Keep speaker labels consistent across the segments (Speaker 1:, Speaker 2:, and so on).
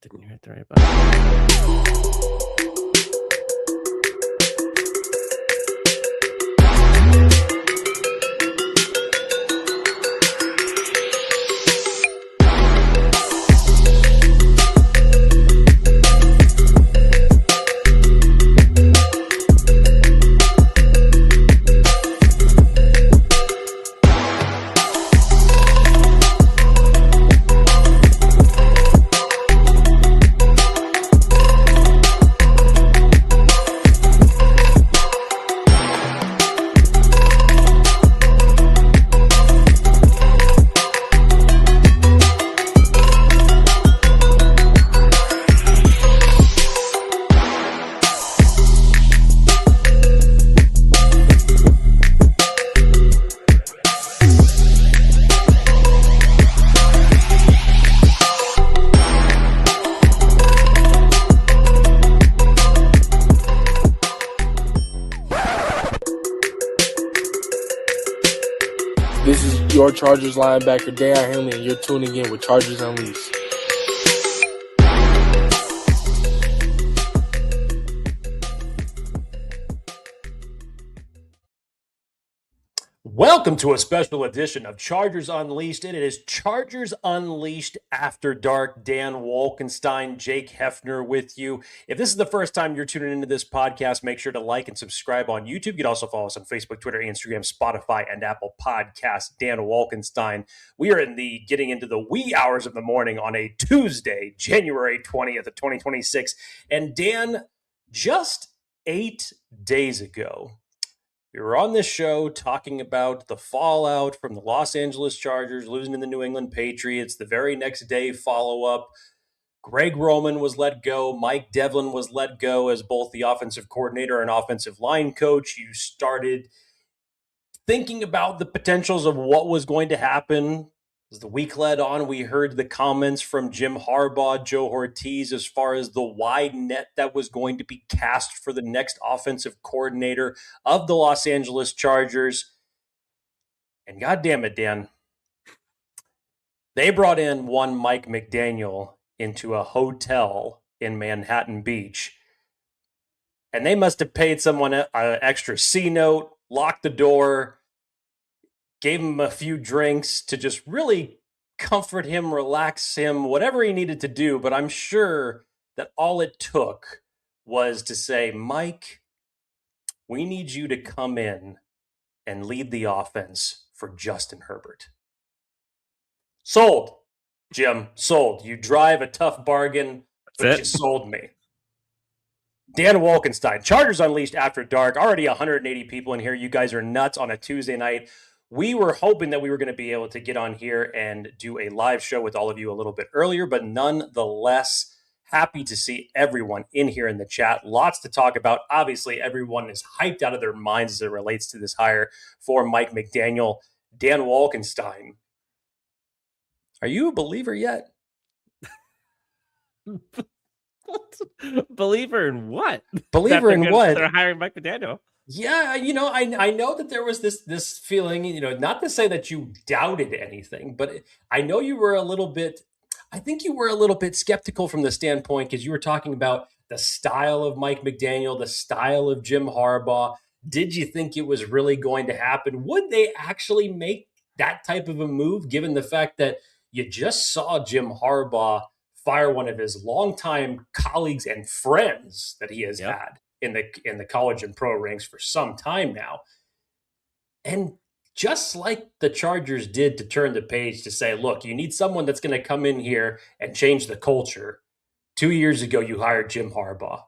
Speaker 1: Didn't you hit the right button?
Speaker 2: This is your Chargers linebacker, Deion Henley, and you're tuning in with Chargers Unleashed.
Speaker 3: Welcome to a special edition of Chargers Unleashed. It is Chargers Unleashed After Dark. Dan Wolkenstein, Jake Hefner with you. If this is the first time you're tuning into this podcast, make sure to like and subscribe on YouTube. You can also follow us on Facebook, Twitter, Instagram, Spotify, and Apple Podcasts. Dan Wolkenstein. We are getting into the wee hours of the morning on a Tuesday, January 20th of 2026. And Dan, just 8 days ago, we were on this show talking about the fallout from the Los Angeles Chargers losing to the New England Patriots. The very next day, follow-up, Greg Roman was let go. Mike Devlin was let go as both the offensive coordinator and offensive line coach. You started thinking about the potentials of what was going to happen. As the week led on, we heard the comments from Jim Harbaugh, Joe Ortiz, as far as the wide net that was going to be cast for the next offensive coordinator of the Los Angeles Chargers. And goddamn it, Dan, they brought in one Mike McDaniel into a hotel in Manhattan Beach. And they must have paid someone an extra C note, locked the door, gave him a few drinks to just really comfort him, relax him, whatever he needed to do. But I'm sure that all it took was to say, Mike, we need you to come in and lead the offense for Justin Herbert. Sold, Jim, sold. You drive a tough bargain, but you sold me. Dan Wolkenstein, Chargers Unleashed After Dark. Already 180 people in here. You guys are nuts on a Tuesday night. We were hoping that we were going to be able to get on here and do a live show with all of you a little bit earlier, but nonetheless, happy to see everyone in here in the chat. Lots to talk about. Obviously, everyone is hyped out of their minds as it relates to this hire for Mike McDaniel. Dan Wolkenstein, are you a believer yet?
Speaker 1: Believer in what?
Speaker 3: Believer in what?
Speaker 1: They're hiring Mike McDaniel.
Speaker 3: Yeah, I know that there was this feeling, not to say that you doubted anything, but I know you were I think you were a little bit skeptical from the standpoint because you were talking about the style of Mike McDaniel, the style of Jim Harbaugh. Did you think it was really going to happen? Would they actually make that type of a move, given the fact that you just saw Jim Harbaugh fire one of his longtime colleagues and friends that he has had in the college and pro ranks for some time now? And just like the Chargers did to turn the page to say, look, you need someone that's going to come in here and change the culture. 2 years ago, you hired Jim Harbaugh.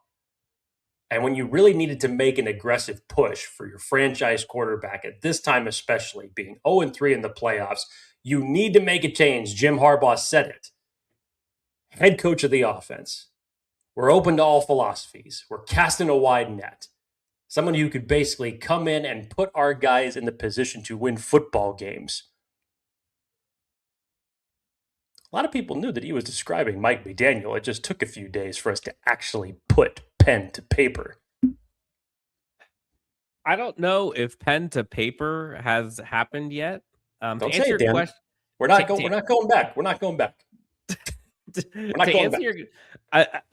Speaker 3: And when you really needed to make an aggressive push for your franchise quarterback, at this time especially, being 0-3 in the playoffs, you need to make a change. Jim Harbaugh said it. Head coach of the offense. We're open to all philosophies. We're casting a wide net. Someone who could basically come in and put our guys in the position to win football games. A lot of people knew that he was describing Mike McDaniel. It just took a few days for us to actually put pen to paper.
Speaker 1: I don't know if pen to paper has happened yet.
Speaker 3: Don't say it, Dan. We're not going back. We're not going back. not going back.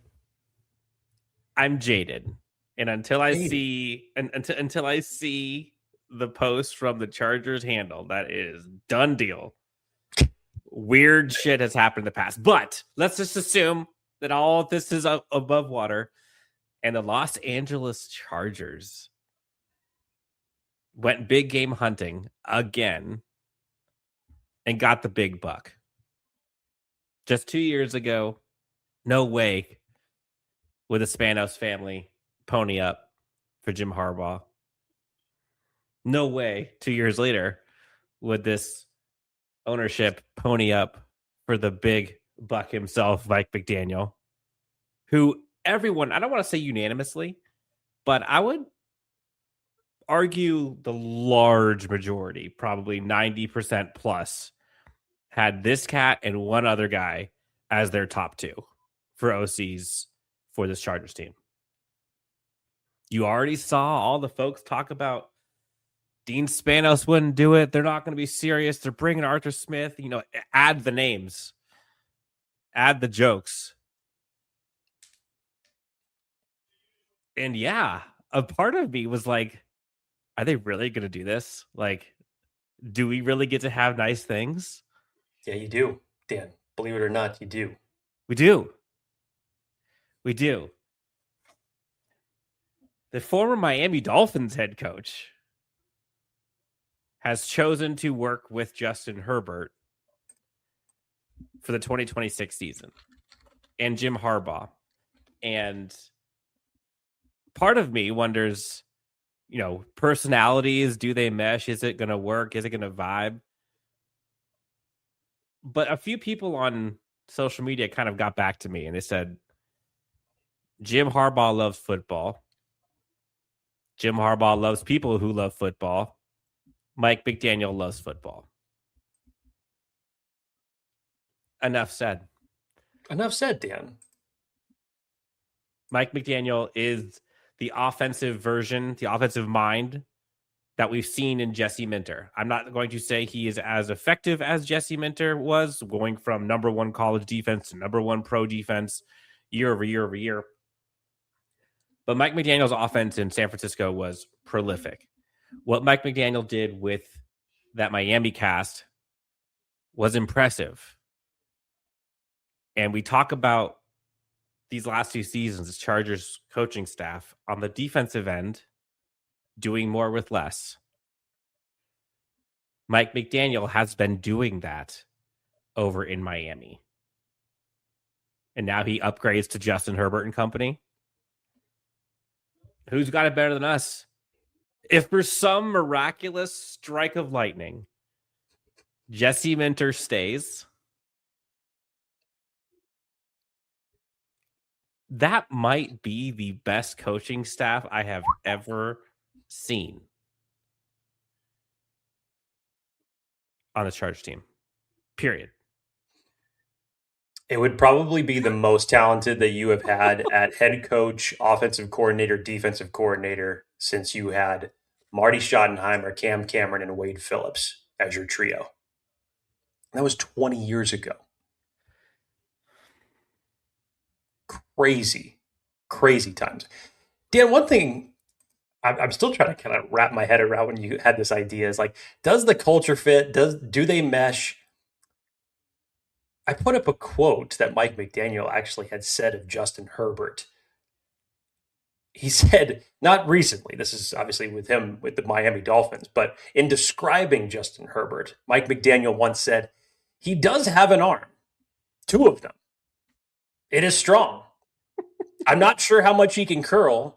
Speaker 1: I'm jaded, and until I
Speaker 3: Jaded.
Speaker 1: see until I see the post from the Chargers handle, that is done deal. Weird shit has happened in the past, but let's just assume that all of this is above water, and the Los Angeles Chargers went big game hunting again and got the big buck. Just 2 years ago, no way would the Spanos family pony up for Jim Harbaugh. No way 2 years later would this ownership pony up for the big buck himself, Mike McDaniel, who everyone, I don't want to say unanimously, but I would argue the large majority, probably 90% plus, had this cat and one other guy as their top two for OCs for this Chargers team. You already saw all the folks talk about Dean Spanos wouldn't do it. They're not going to be serious. They're bringing Arthur Smith. Add the names. Add the jokes. And yeah, a part of me was like, are they really going to do this? Like, do we really get to have nice things?
Speaker 3: Yeah, you do, Dan. Believe it or not, you do.
Speaker 1: We do. We do. The former Miami Dolphins head coach has chosen to work with Justin Herbert for the 2026 season and Jim Harbaugh. And part of me wonders, personalities, do they mesh? Is it going to work? Is it going to vibe? But a few people on social media kind of got back to me and they said, Jim Harbaugh loves football. Jim Harbaugh loves people who love football. Mike McDaniel loves football. Enough said.
Speaker 3: Enough said, Dan.
Speaker 1: Mike McDaniel is the offensive version, the offensive mind that we've seen in Jesse Minter. I'm not going to say he is as effective as Jesse Minter was, going from number one college defense to number one pro defense year over year over year. But Mike McDaniel's offense in San Francisco was prolific. What Mike McDaniel did with that Miami cast was impressive. And we talk about these last two seasons, the Chargers coaching staff on the defensive end doing more with less. Mike McDaniel has been doing that over in Miami. And now he upgrades to Justin Herbert and company. Who's got it better than us? If for some miraculous strike of lightning, Jesse Minter stays, that might be the best coaching staff I have ever seen on the Chargers team. Period.
Speaker 3: It would probably be the most talented that you have had at head coach, offensive coordinator, defensive coordinator since you had Marty Schottenheimer, Cam Cameron, and Wade Phillips as your trio. That was 20 years ago. Crazy, crazy times. Dan, one thing I'm still trying to kind of wrap my head around when you had this idea is like, does the culture fit? Do they mesh? I put up a quote that Mike McDaniel actually had said of Justin Herbert. He said, not recently, this is obviously with him with the Miami Dolphins, but in describing Justin Herbert, Mike McDaniel once said, he does have an arm, two of them. It is strong. I'm not sure how much he can curl,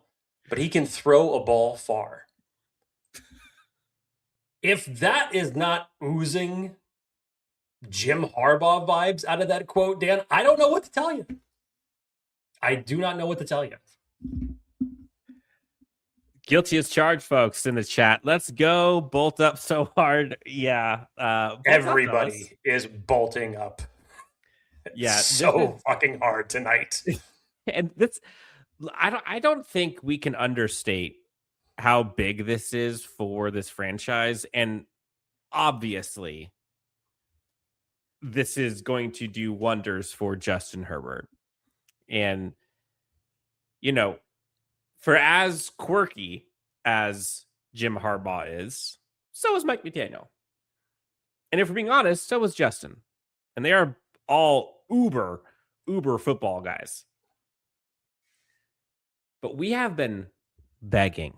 Speaker 3: but he can throw a ball far. If that is not oozing Jim Harbaugh vibes out of that quote, Dan, I don't know what to tell you. I do not know what to tell you.
Speaker 1: Guilty as charged, folks, in the chat. Let's go. Bolt up so hard. Yeah.
Speaker 3: Everybody is bolting up.
Speaker 1: Yeah.
Speaker 3: So fucking hard tonight.
Speaker 1: And this, I don't think we can understate how big this is for this franchise. And obviously, this is going to do wonders for Justin Herbert. And, for as quirky as Jim Harbaugh is, so is Mike McDaniel. And if we're being honest, so is Justin. And they are all uber football guys. But we have been begging,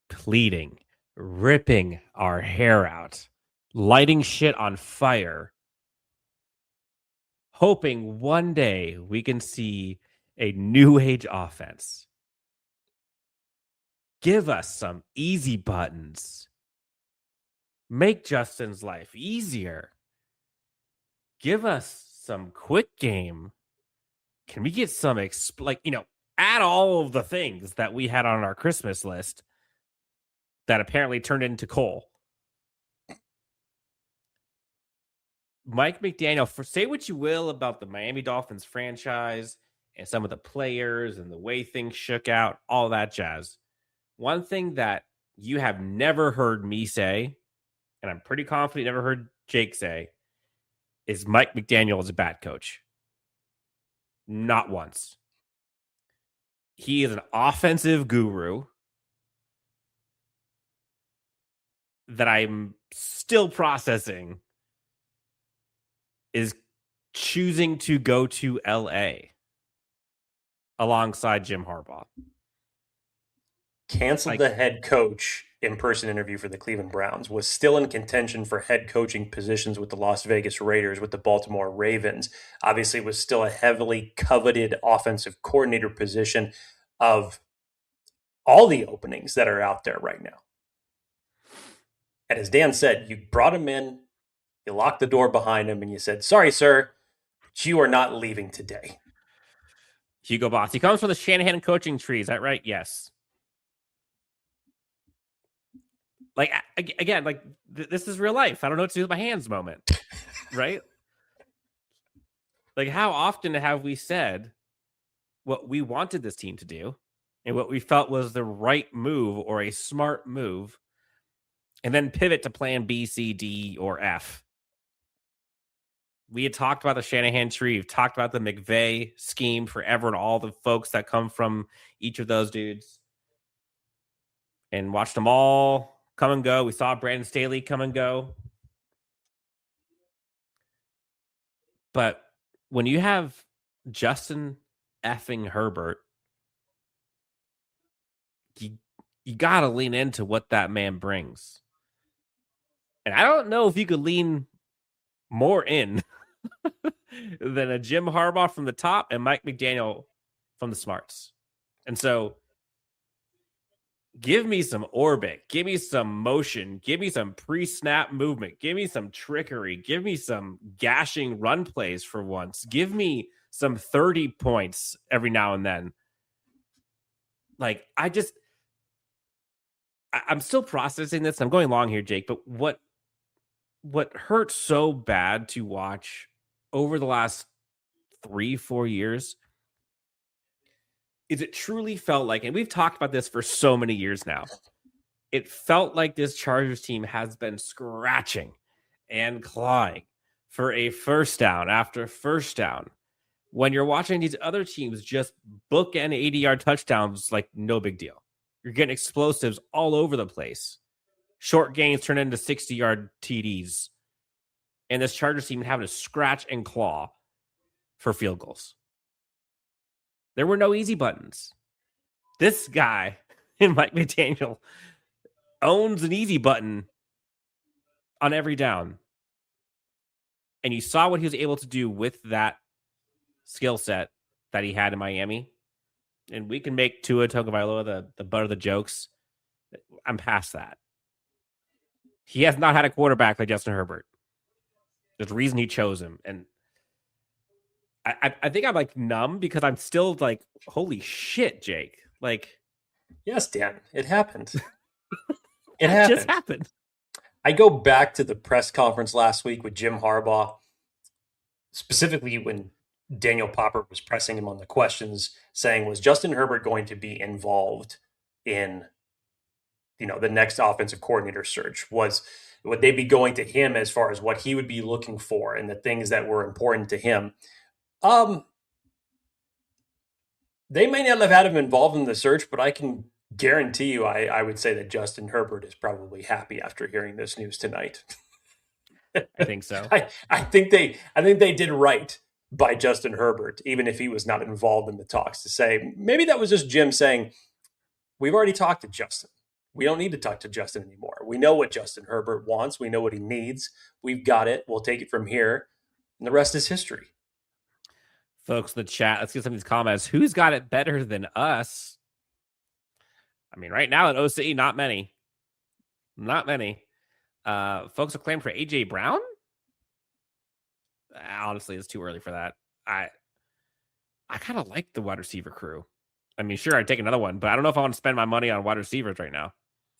Speaker 1: pleading, ripping our hair out, lighting shit on fire, hoping one day we can see a new age offense. Give us some easy buttons. Make Justin's life easier. Give us some quick game. Can we get some, add all of the things that we had on our Christmas list that apparently turned into coal. Mike McDaniel, say what you will about the Miami Dolphins franchise and some of the players and the way things shook out, all that jazz. One thing that you have never heard me say, and I'm pretty confident you never heard Jake say, is Mike McDaniel is a bad coach. Not once. He is an offensive guru that I'm still processing is choosing to go to LA alongside Jim Harbaugh.
Speaker 3: Canceled the head coach in-person interview for the Cleveland Browns, was still in contention for head coaching positions with the Las Vegas Raiders, with the Baltimore Ravens. Obviously, was still a heavily coveted offensive coordinator position of all the openings that are out there right now. And as Dan said, you brought him in, you locked the door behind him, and you said, sorry, sir, but you are not leaving today.
Speaker 1: Hugo Boss. He comes from the Shanahan coaching tree. Is that right? Yes. This is real life. I don't know what to do with my hands moment. Right? How often have we said what we wanted this team to do and what we felt was the right move or a smart move, and then pivot to plan B, C, D, or F? We had talked about the Shanahan tree. We've talked about the McVay scheme forever and all the folks that come from each of those dudes, and watched them all come and go. We saw Brandon Staley come and go. But when you have Justin effing Herbert, you got to lean into what that man brings. And I don't know if you could lean more in than a Jim Harbaugh from the top and Mike McDaniel from the smarts. And so give me some orbit, give me some motion, give me some pre-snap movement, give me some trickery, give me some gashing run plays for once, give me some 30 points every now and then. I'm still processing this. I'm going long here, Jake, but what hurt so bad to watch over the last 3-4 years is it truly felt like, and we've talked about this for so many years now, it felt like this Chargers team has been scratching and clawing for a first down after first down. When you're watching these other teams just bookend 80-yard touchdowns like no big deal. You're getting explosives all over the place. Short gains turn into 60-yard TDs. And this Chargers team having to scratch and claw for field goals. There were no easy buttons. This guy, Mike McDaniel, owns an easy button on every down. And you saw what he was able to do with that skill set that he had in Miami. And we can make Tua Tagovailoa the butt of the jokes. I'm past that. He has not had a quarterback like Justin Herbert. There's a reason he chose him. And I think I'm numb because I'm still holy shit, Jake.
Speaker 3: Yes, Dan, it happened.
Speaker 1: It happened. Just happened.
Speaker 3: I go back to the press conference last week with Jim Harbaugh, specifically when Daniel Popper was pressing him on the questions, saying, was Justin Herbert going to be involved in, the next offensive coordinator search? Was would they be going to him as far as what he would be looking for and the things that were important to him? They may not have had him involved in the search, but I can guarantee you, I would say that Justin Herbert is probably happy after hearing this news tonight.
Speaker 1: I think so.
Speaker 3: I think they did right by Justin Herbert, even if he was not involved in the talks, to say maybe that was just Jim saying, we've already talked to Justin. We don't need to talk to Justin anymore. We know what Justin Herbert wants. We know what he needs. We've got it. We'll take it from here. And the rest is history.
Speaker 1: Folks in the chat, let's get some of these comments. Who's got it better than us? I mean, right now at OCE, not many. Not many. Folks are claiming for AJ Brown? Honestly, it's too early for that. I kind of like the wide receiver crew. I mean, sure, I'd take another one, but I don't know if I want to spend my money on wide receivers right now.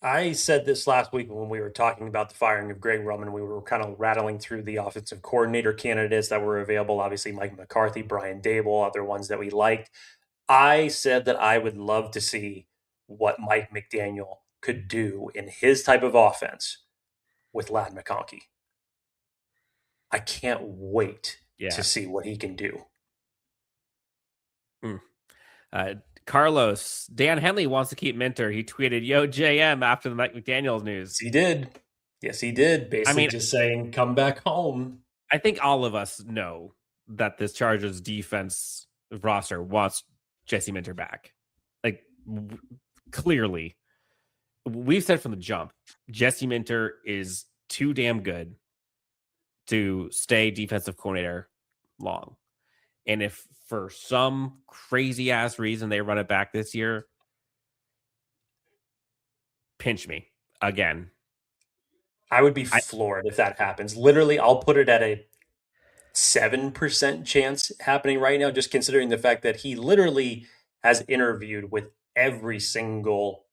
Speaker 3: I said this last week when we were talking about the firing of Greg Roman. We were kind of rattling through the offensive coordinator candidates that were available. Obviously, Mike McCarthy, Brian Dable, other ones that we liked. I said that I would love to see what Mike McDaniel could do in his type of offense with Ladd McConkey. I can't wait to see what he can do.
Speaker 1: Carlos, Dan Henley wants to keep Minter. He tweeted, "Yo, JM," after the Mike McDaniels news.
Speaker 3: He did. Yes, he did. Basically just saying, come back home.
Speaker 1: I think all of us know that this Chargers defense roster wants Jesse Minter back. Like, clearly. We've said from the jump, Jesse Minter is too damn good to stay defensive coordinator long. And if for some crazy ass reason they run it back this year, pinch me again.
Speaker 3: I would be floored if that happens. Literally, I'll put it at a 7% chance happening right now, just considering the fact that he literally has interviewed with every single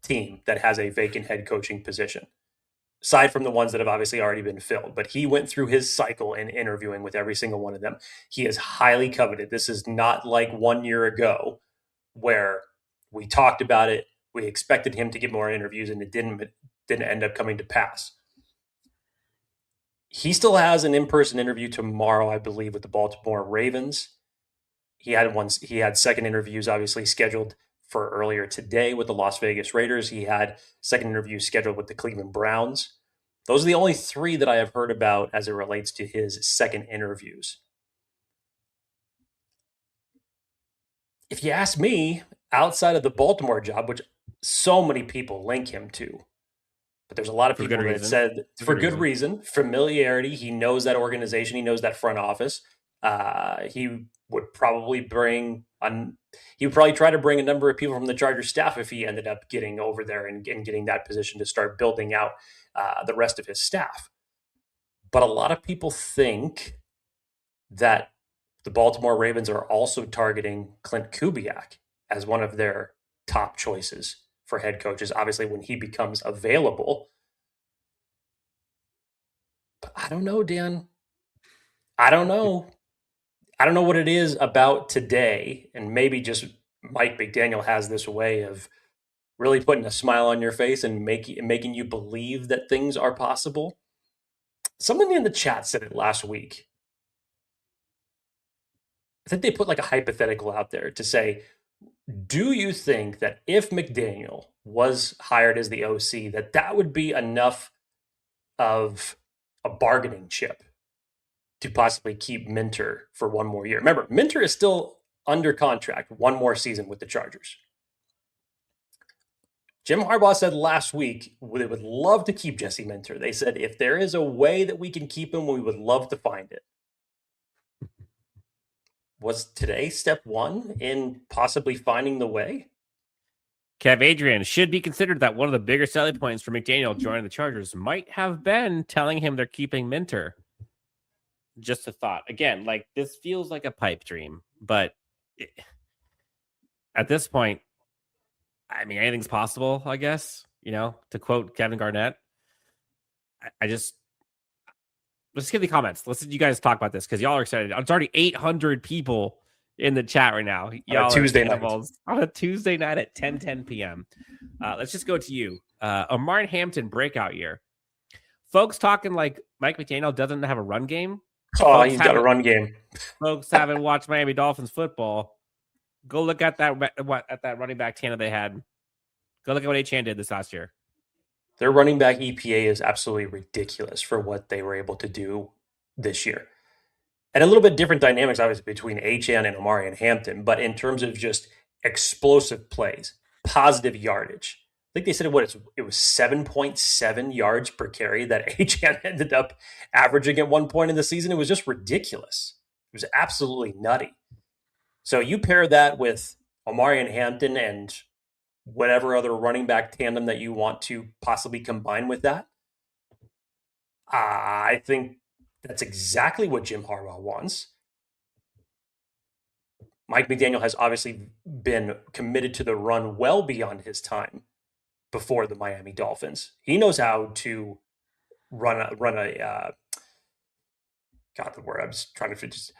Speaker 3: team that has a vacant head coaching position, aside from the ones that have obviously already been filled. But he went through his cycle in interviewing with every single one of them. He is highly coveted. This is not like 1 year ago where we talked about it. We expected him to get more interviews and it didn't end up coming to pass. He still has an in-person interview tomorrow, I believe, with the Baltimore Ravens. He had second interviews obviously scheduled for earlier today with the Las Vegas Raiders. He had second interviews scheduled with the Cleveland Browns. Those are the only 3 that I have heard about as it relates to his second interviews. If you ask me, outside of the Baltimore job, which so many people link him to, but there's a lot of people that said for good reason, familiarity. He knows that organization. He knows that front office. He would probably try to bring a number of people from the Chargers staff if he ended up getting over there and getting that position to start building out the rest of his staff. But a lot of people think that the Baltimore Ravens are also targeting Clint Kubiak as one of their top choices for head coaches, obviously when he becomes available. But I don't know, Dan. I don't know what it is about today, and maybe just Mike McDaniel has this way of really putting a smile on your face and making you believe that things are possible. Somebody in the chat said it last week. I think they put like a hypothetical out there to say, do you think that if McDaniel was hired as the OC, that would be enough of a bargaining chip to possibly keep Minter for 1 more year? Remember, Minter is still under contract 1 more season with the Chargers. Jim Harbaugh said last week they would love to keep Jesse Minter. They said if there is a way that we can keep him, we would love to find it. Was today step 1 in possibly finding the way?
Speaker 1: Kev Adrian, should be considered that one of the bigger selling points for McDaniel joining the Chargers might have been telling him they're keeping Minter. Just a thought. Again, like this feels like a pipe dream, but at this point, I mean, anything's possible, I guess, to quote Kevin Garnett. Let's get the comments. Let's you guys talk about this because y'all are excited. It's already 800 people in the chat right now. Y'all
Speaker 3: on a Tuesday
Speaker 1: night at 10 p.m. Let's just go to you. A Martin Hampton breakout year. folks talking like Mike McDaniel doesn't have a run game.
Speaker 3: Oh, he's got a run game.
Speaker 1: Folks haven't watched Miami Dolphins football. Go look at that running back tandem they had. Go look at what Achane did this last year.
Speaker 3: Their running back EPA is absolutely ridiculous for what they were able to do this year. And a little bit different dynamics, obviously, between Achane and Omari and Hampton. But in terms of just explosive plays, positive yardage, I think they said it was 7.7 yards per carry that Achane ended up averaging at one point in the season. It was just ridiculous. It was absolutely nutty. So you pair that with Omari and Hampton and whatever other running back tandem that you want to possibly combine with that. I think that's exactly what Jim Harbaugh wants. Mike McDaniel has obviously been committed to the run well beyond his time before the Miami Dolphins. He knows how to run a got the word. I was trying to just.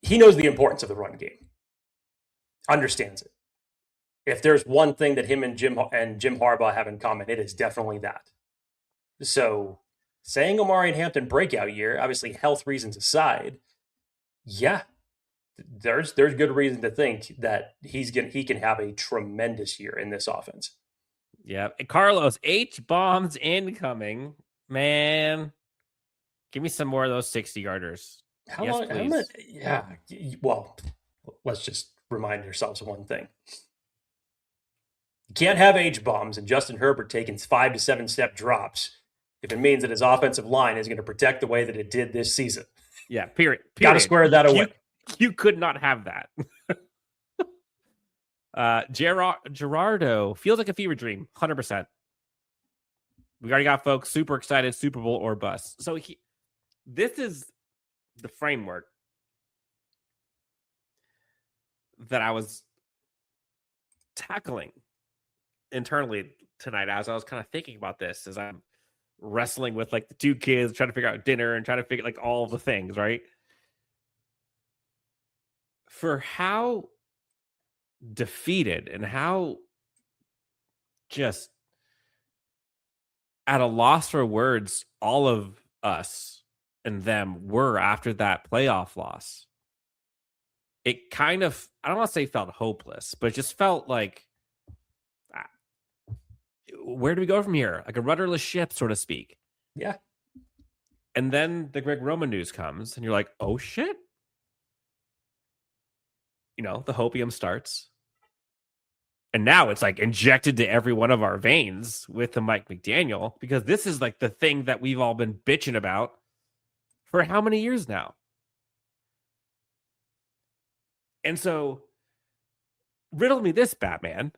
Speaker 3: He knows the importance of the run game. Understands it. If there's one thing that him and Jim Harbaugh have in common, it is definitely that. So saying Omari and Hampton breakout year, obviously health reasons aside, yeah, there's good reason to think that he can have a tremendous year in this offense.
Speaker 1: Yeah, Carlos, H-bombs incoming. Man, give me some more of those 60-yarders.
Speaker 3: How
Speaker 1: yes,
Speaker 3: long?
Speaker 1: please.
Speaker 3: Yeah. Well, let's just remind ourselves of one thing. You can't have H-bombs and Justin Herbert taking 5 to 7 step drops if it means that his offensive line is going to protect the way that it did this season.
Speaker 1: Yeah, period.
Speaker 3: Got to square that away.
Speaker 1: You could not have that. Gerardo feels like a fever dream, 100%. We already got folks super excited, Super Bowl or bust. So this is the framework that I was tackling internally tonight as I was kind of thinking about this, as I'm wrestling with like the two kids, trying to figure out dinner and trying to figure like all the things, right? For how defeated and how just at a loss for words all of us and them were after that playoff loss, it kind of, I don't want to say felt hopeless, but it just felt like, where do we go from here? Like a rudderless ship, so to speak.
Speaker 3: Yeah.
Speaker 1: And then the Greg Roman news comes and you're like, oh shit. You know, the hopium starts. And now it's like injected to every one of our veins with the Mike McDaniel, because this is like the thing that we've all been bitching about for how many years now? And so, riddle me this, Batman.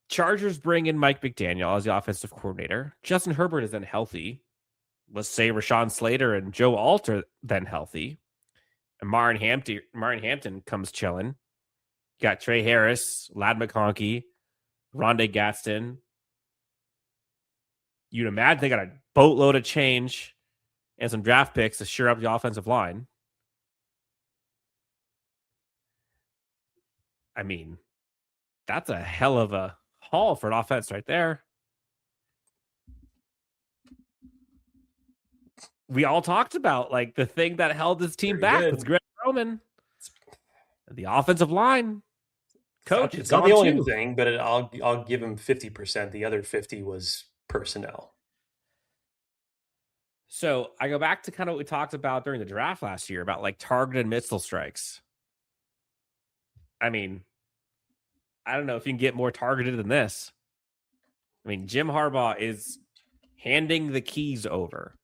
Speaker 1: Chargers bring in Mike McDaniel as the offensive coordinator. Justin Herbert is then healthy. Let's say Rashawn Slater and Joe Alt are then healthy. And Martin Hampton comes chilling. You got Trey Harris, Ladd McConkey, Rondé Gaston. You'd imagine they got a boatload of change and some draft picks to shore up the offensive line. I mean, that's a hell of a haul for an offense right there. We all talked about like the thing that held this team back was Greg Roman. The offensive line coach.
Speaker 3: It's not the only thing, but I'll give him 50%. The other 50 was personnel.
Speaker 1: So I go back to kind of what we talked about during the draft last year about like targeted missile strikes. I mean, I don't know if you can get more targeted than this. I mean, Jim Harbaugh is handing the keys over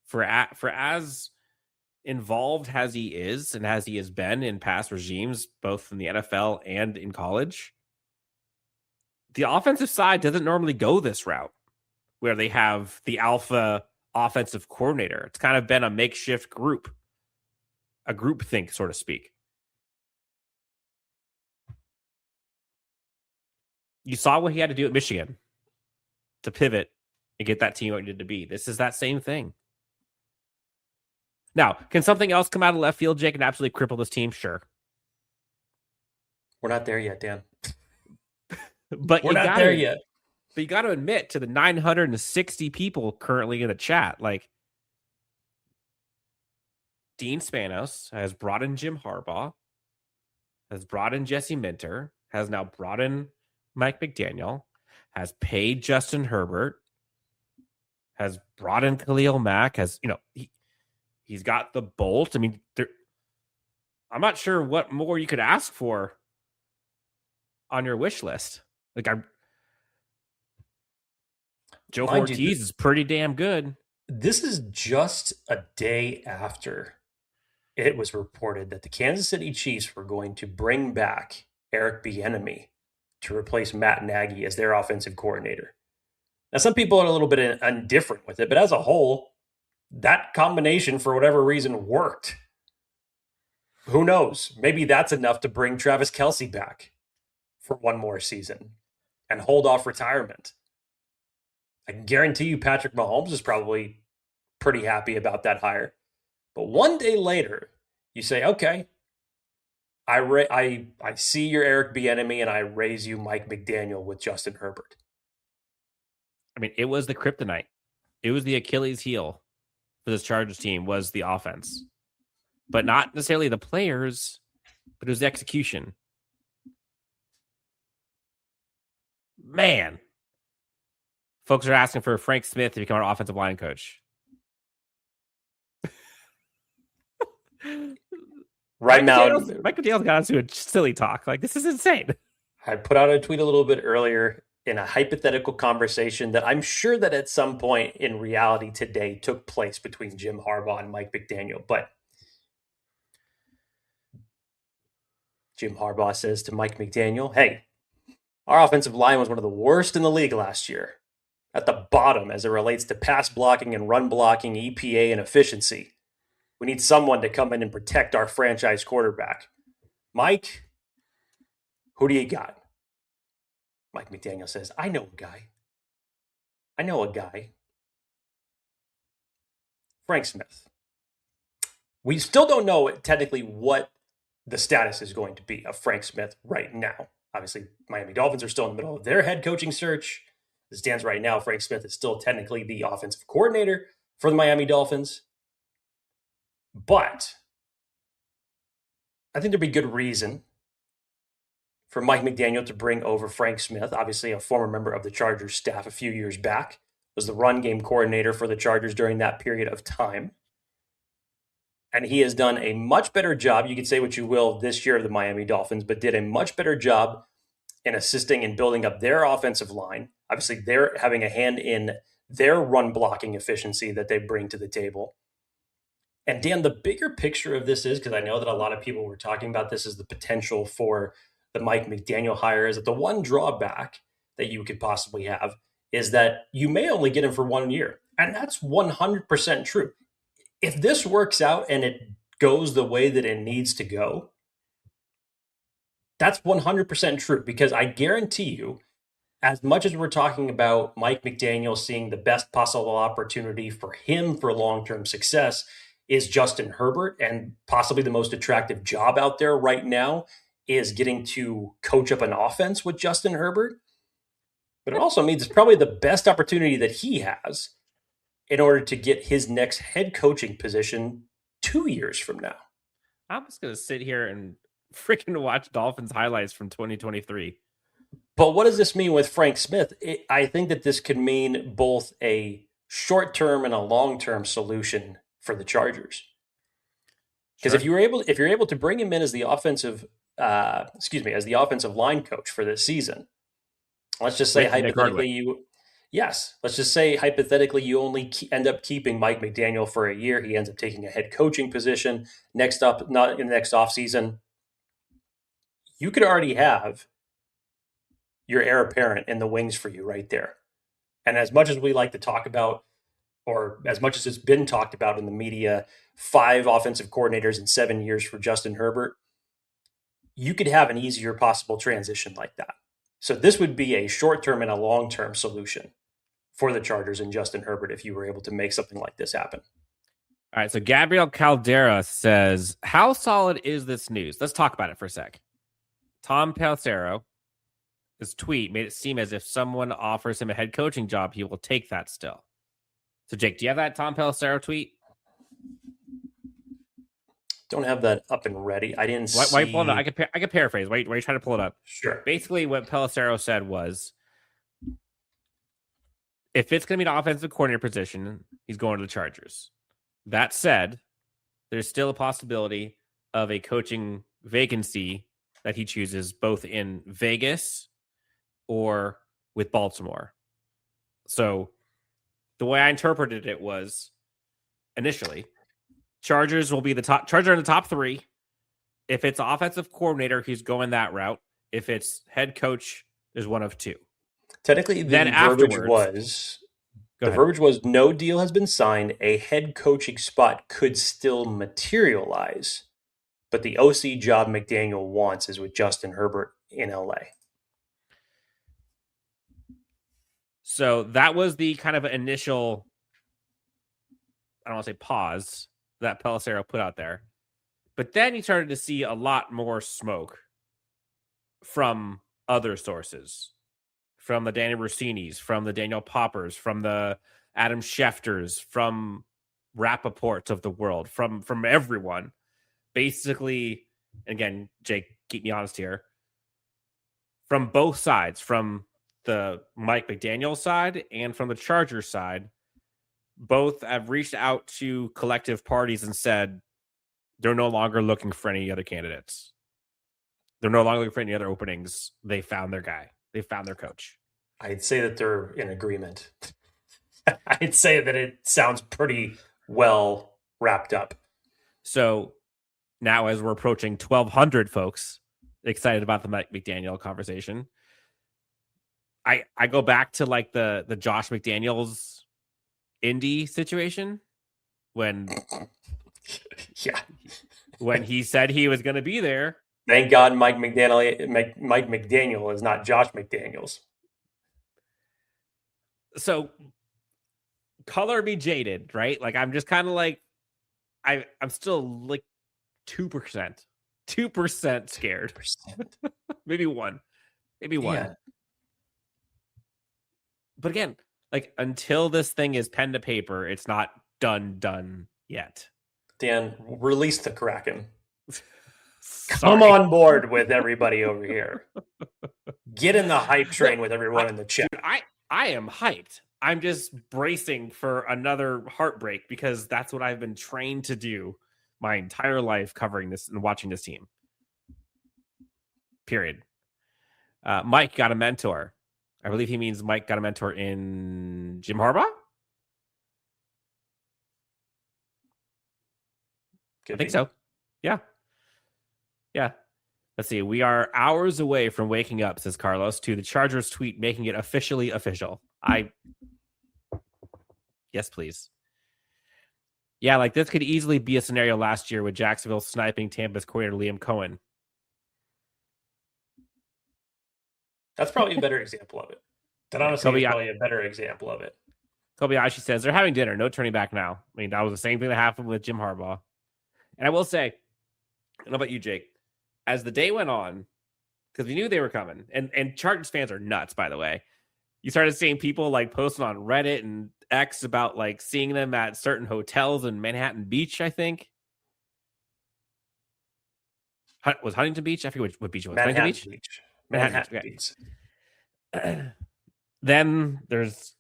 Speaker 1: for as involved as he is and as he has been in past regimes, both in the NFL and in college. The offensive side doesn't normally go this route where they have the alpha offensive coordinator. It's kind of been a makeshift group, a group think, so to speak. You saw what he had to do at Michigan to pivot and get that team what it needed to be. This is that same thing. Now, can something else come out of left field, Jake, and absolutely cripple this team? Sure.
Speaker 3: We're not there yet, Dan.
Speaker 1: But
Speaker 3: we're not there yet.
Speaker 1: But you got to admit to the 960 people currently in the chat, like Dean Spanos has brought in Jim Harbaugh, has brought in Jesse Minter, has now brought in Mike McDaniel, has paid Justin Herbert, has brought in Khalil Mack, has, he's got the Bolt. I mean, I'm not sure what more you could ask for on your wish list. Like, Joe Ortiz is pretty damn good.
Speaker 3: This is just a day after it was reported that the Kansas City Chiefs were going to bring back Eric Bieniemy to replace Matt Nagy as their offensive coordinator. Now, some people are a little bit indifferent with it, but as a whole, that combination, for whatever reason, worked. Who knows? Maybe that's enough to bring Travis Kelce back for one more season and hold off retirement. I can guarantee you Patrick Mahomes is probably pretty happy about that hire. But one day later, you say, okay, I see your Eric Bieniemy and I raise you Mike McDaniel with Justin Herbert.
Speaker 1: I mean, it was the kryptonite. It was the Achilles heel for this Chargers team was the offense. But not necessarily the players, but it was the execution. Man. Folks are asking for Frank Smith to become our offensive line coach.
Speaker 3: Right now,
Speaker 1: Mike McDaniel's got into a silly talk. Like, this is insane.
Speaker 3: I put out a tweet a little bit earlier in a hypothetical conversation that I'm sure that at some point in reality today took place between Jim Harbaugh and Mike McDaniel. But Jim Harbaugh says to Mike McDaniel, hey, our offensive line was one of the worst in the league last year. At the bottom as it relates to pass blocking and run blocking, EPA, and efficiency. We need someone to come in and protect our franchise quarterback. Mike, who do you got? Mike McDaniel says, I know a guy. Frank Smith. We still don't know technically what the status is going to be of Frank Smith right now. Obviously, Miami Dolphins are still in the middle of their head coaching search. As it stands right now, Frank Smith is still technically the offensive coordinator for the Miami Dolphins. But I think there'd be good reason for Mike McDaniel to bring over Frank Smith, obviously a former member of the Chargers staff a few years back, was the run game coordinator for the Chargers during that period of time. And he has done a much better job, you could say what you will, this year of the Miami Dolphins, but did a much better job in assisting in building up their offensive line. Obviously, they're having a hand in their run blocking efficiency that they bring to the table. And Dan, the bigger picture of this is, because I know that a lot of people were talking about this as the potential for the Mike McDaniel hire, is that the one drawback that you could possibly have is that you may only get him for 1 year. And that's 100% true. If this works out and it goes the way that it needs to go, that's 100% true, because I guarantee you, as much as we're talking about Mike McDaniel seeing the best possible opportunity for him for long-term success is Justin Herbert, and possibly the most attractive job out there right now is getting to coach up an offense with Justin Herbert. But it also means it's probably the best opportunity that he has in order to get his next head coaching position 2 years from now.
Speaker 1: I'm just going to sit here and freaking watch Dolphins highlights from 2023.
Speaker 3: But what does this mean with Frank Smith? I think that this could mean both a short-term and a long-term solution for the Chargers. Because if you're able to bring him in as the offensive line coach for this season, let's just say hypothetically you only end up keeping Mike McDaniel for a year. He ends up taking a head coaching position not in the next offseason. You could already have your heir apparent in the wings for you right there. And as much as we like to talk about, or as much as it's been talked about in the media, 5 offensive coordinators in 7 years for Justin Herbert, you could have an easier possible transition like that. So this would be a short-term and a long-term solution for the Chargers and Justin Herbert if you were able to make something like this happen.
Speaker 1: All right, so Gabriel Caldera says, how solid is this news? Let's talk about it for a sec. Tom Pelissero this tweet made it seem as if someone offers him a head coaching job, he will take that still. So, Jake, do you have that Tom Pelissero tweet?
Speaker 3: Don't have that up and ready. I didn't see.
Speaker 1: Why pull it up? I could paraphrase. Why are you trying to pull it up?
Speaker 3: Sure.
Speaker 1: Basically, what Pelissero said was, if it's going to be an offensive coordinator position, he's going to the Chargers. That said, there's still a possibility of a coaching vacancy that he chooses both in Vegas or with Baltimore. So the way I interpreted it was initially, Chargers will be Charger in the top 3. If it's offensive coordinator, he's going that route. If it's head coach, there's one of 2.
Speaker 3: Technically, the verbiage was no deal has been signed. A head coaching spot could still materialize, but the OC job McDaniel wants is with Justin Herbert in LA.
Speaker 1: So that was the kind of initial, I don't want to say pause, that Pelissero put out there. But then you started to see a lot more smoke from other sources, from the Danny Rossinis, from the Daniel Poppers, from the Adam Schefters, from Rappaports of the world, from everyone. Basically, again, Jake, keep me honest here, from both sides, from the Mike McDaniel side and from the Chargers side, both have reached out to collective parties and said they're no longer looking for any other candidates. They're no longer looking for any other openings. They found their guy. They found their coach.
Speaker 3: I'd say that they're in agreement. I'd say that it sounds pretty well wrapped up.
Speaker 1: So now, as we're approaching 1,200 folks excited about the Mike McDaniel conversation, I go back to like the Josh McDaniels Indy situation when when he said he was going to be there.
Speaker 3: Thank God Mike McDaniel is not Josh McDaniels.
Speaker 1: So color me jaded, right? Like I'm just kind of like I'm still like 2% scared. 2%. Maybe one. Yeah. But again, like until this thing is pen to paper, it's not done yet.
Speaker 3: Dan, release the Kraken. Come on board with everybody over here. Get in the hype train with everyone in the chat.
Speaker 1: Dude, I am hyped. I'm just bracing for another heartbreak because that's what I've been trained to do my entire life covering this and watching this team. Period. Mike got a mentor. I believe he means Mike got a mentor in Jim Harbaugh. I think so. Yeah. Let's see. We are hours away from waking up, says Carlos, to the Chargers tweet making it officially official. Yes, please. Yeah, like this could easily be a scenario last year with Jacksonville sniping Tampa's coordinator Liam Cohen.
Speaker 3: That's probably a better example of it. That honestly is probably a better example of it.
Speaker 1: Kobayashi says they're having dinner. No turning back now. I mean, that was the same thing that happened with Jim Harbaugh. And I will say, I don't know about you, Jake, as the day went on, because we knew they were coming, and Chargers fans are nuts, by the way. You started seeing people like posting on Reddit and X about like seeing them at certain hotels in Manhattan Beach, I think. Was Huntington Beach? I forget what beach it was.
Speaker 3: Manhattan Beach.
Speaker 1: Manhattan Beach. Then there's,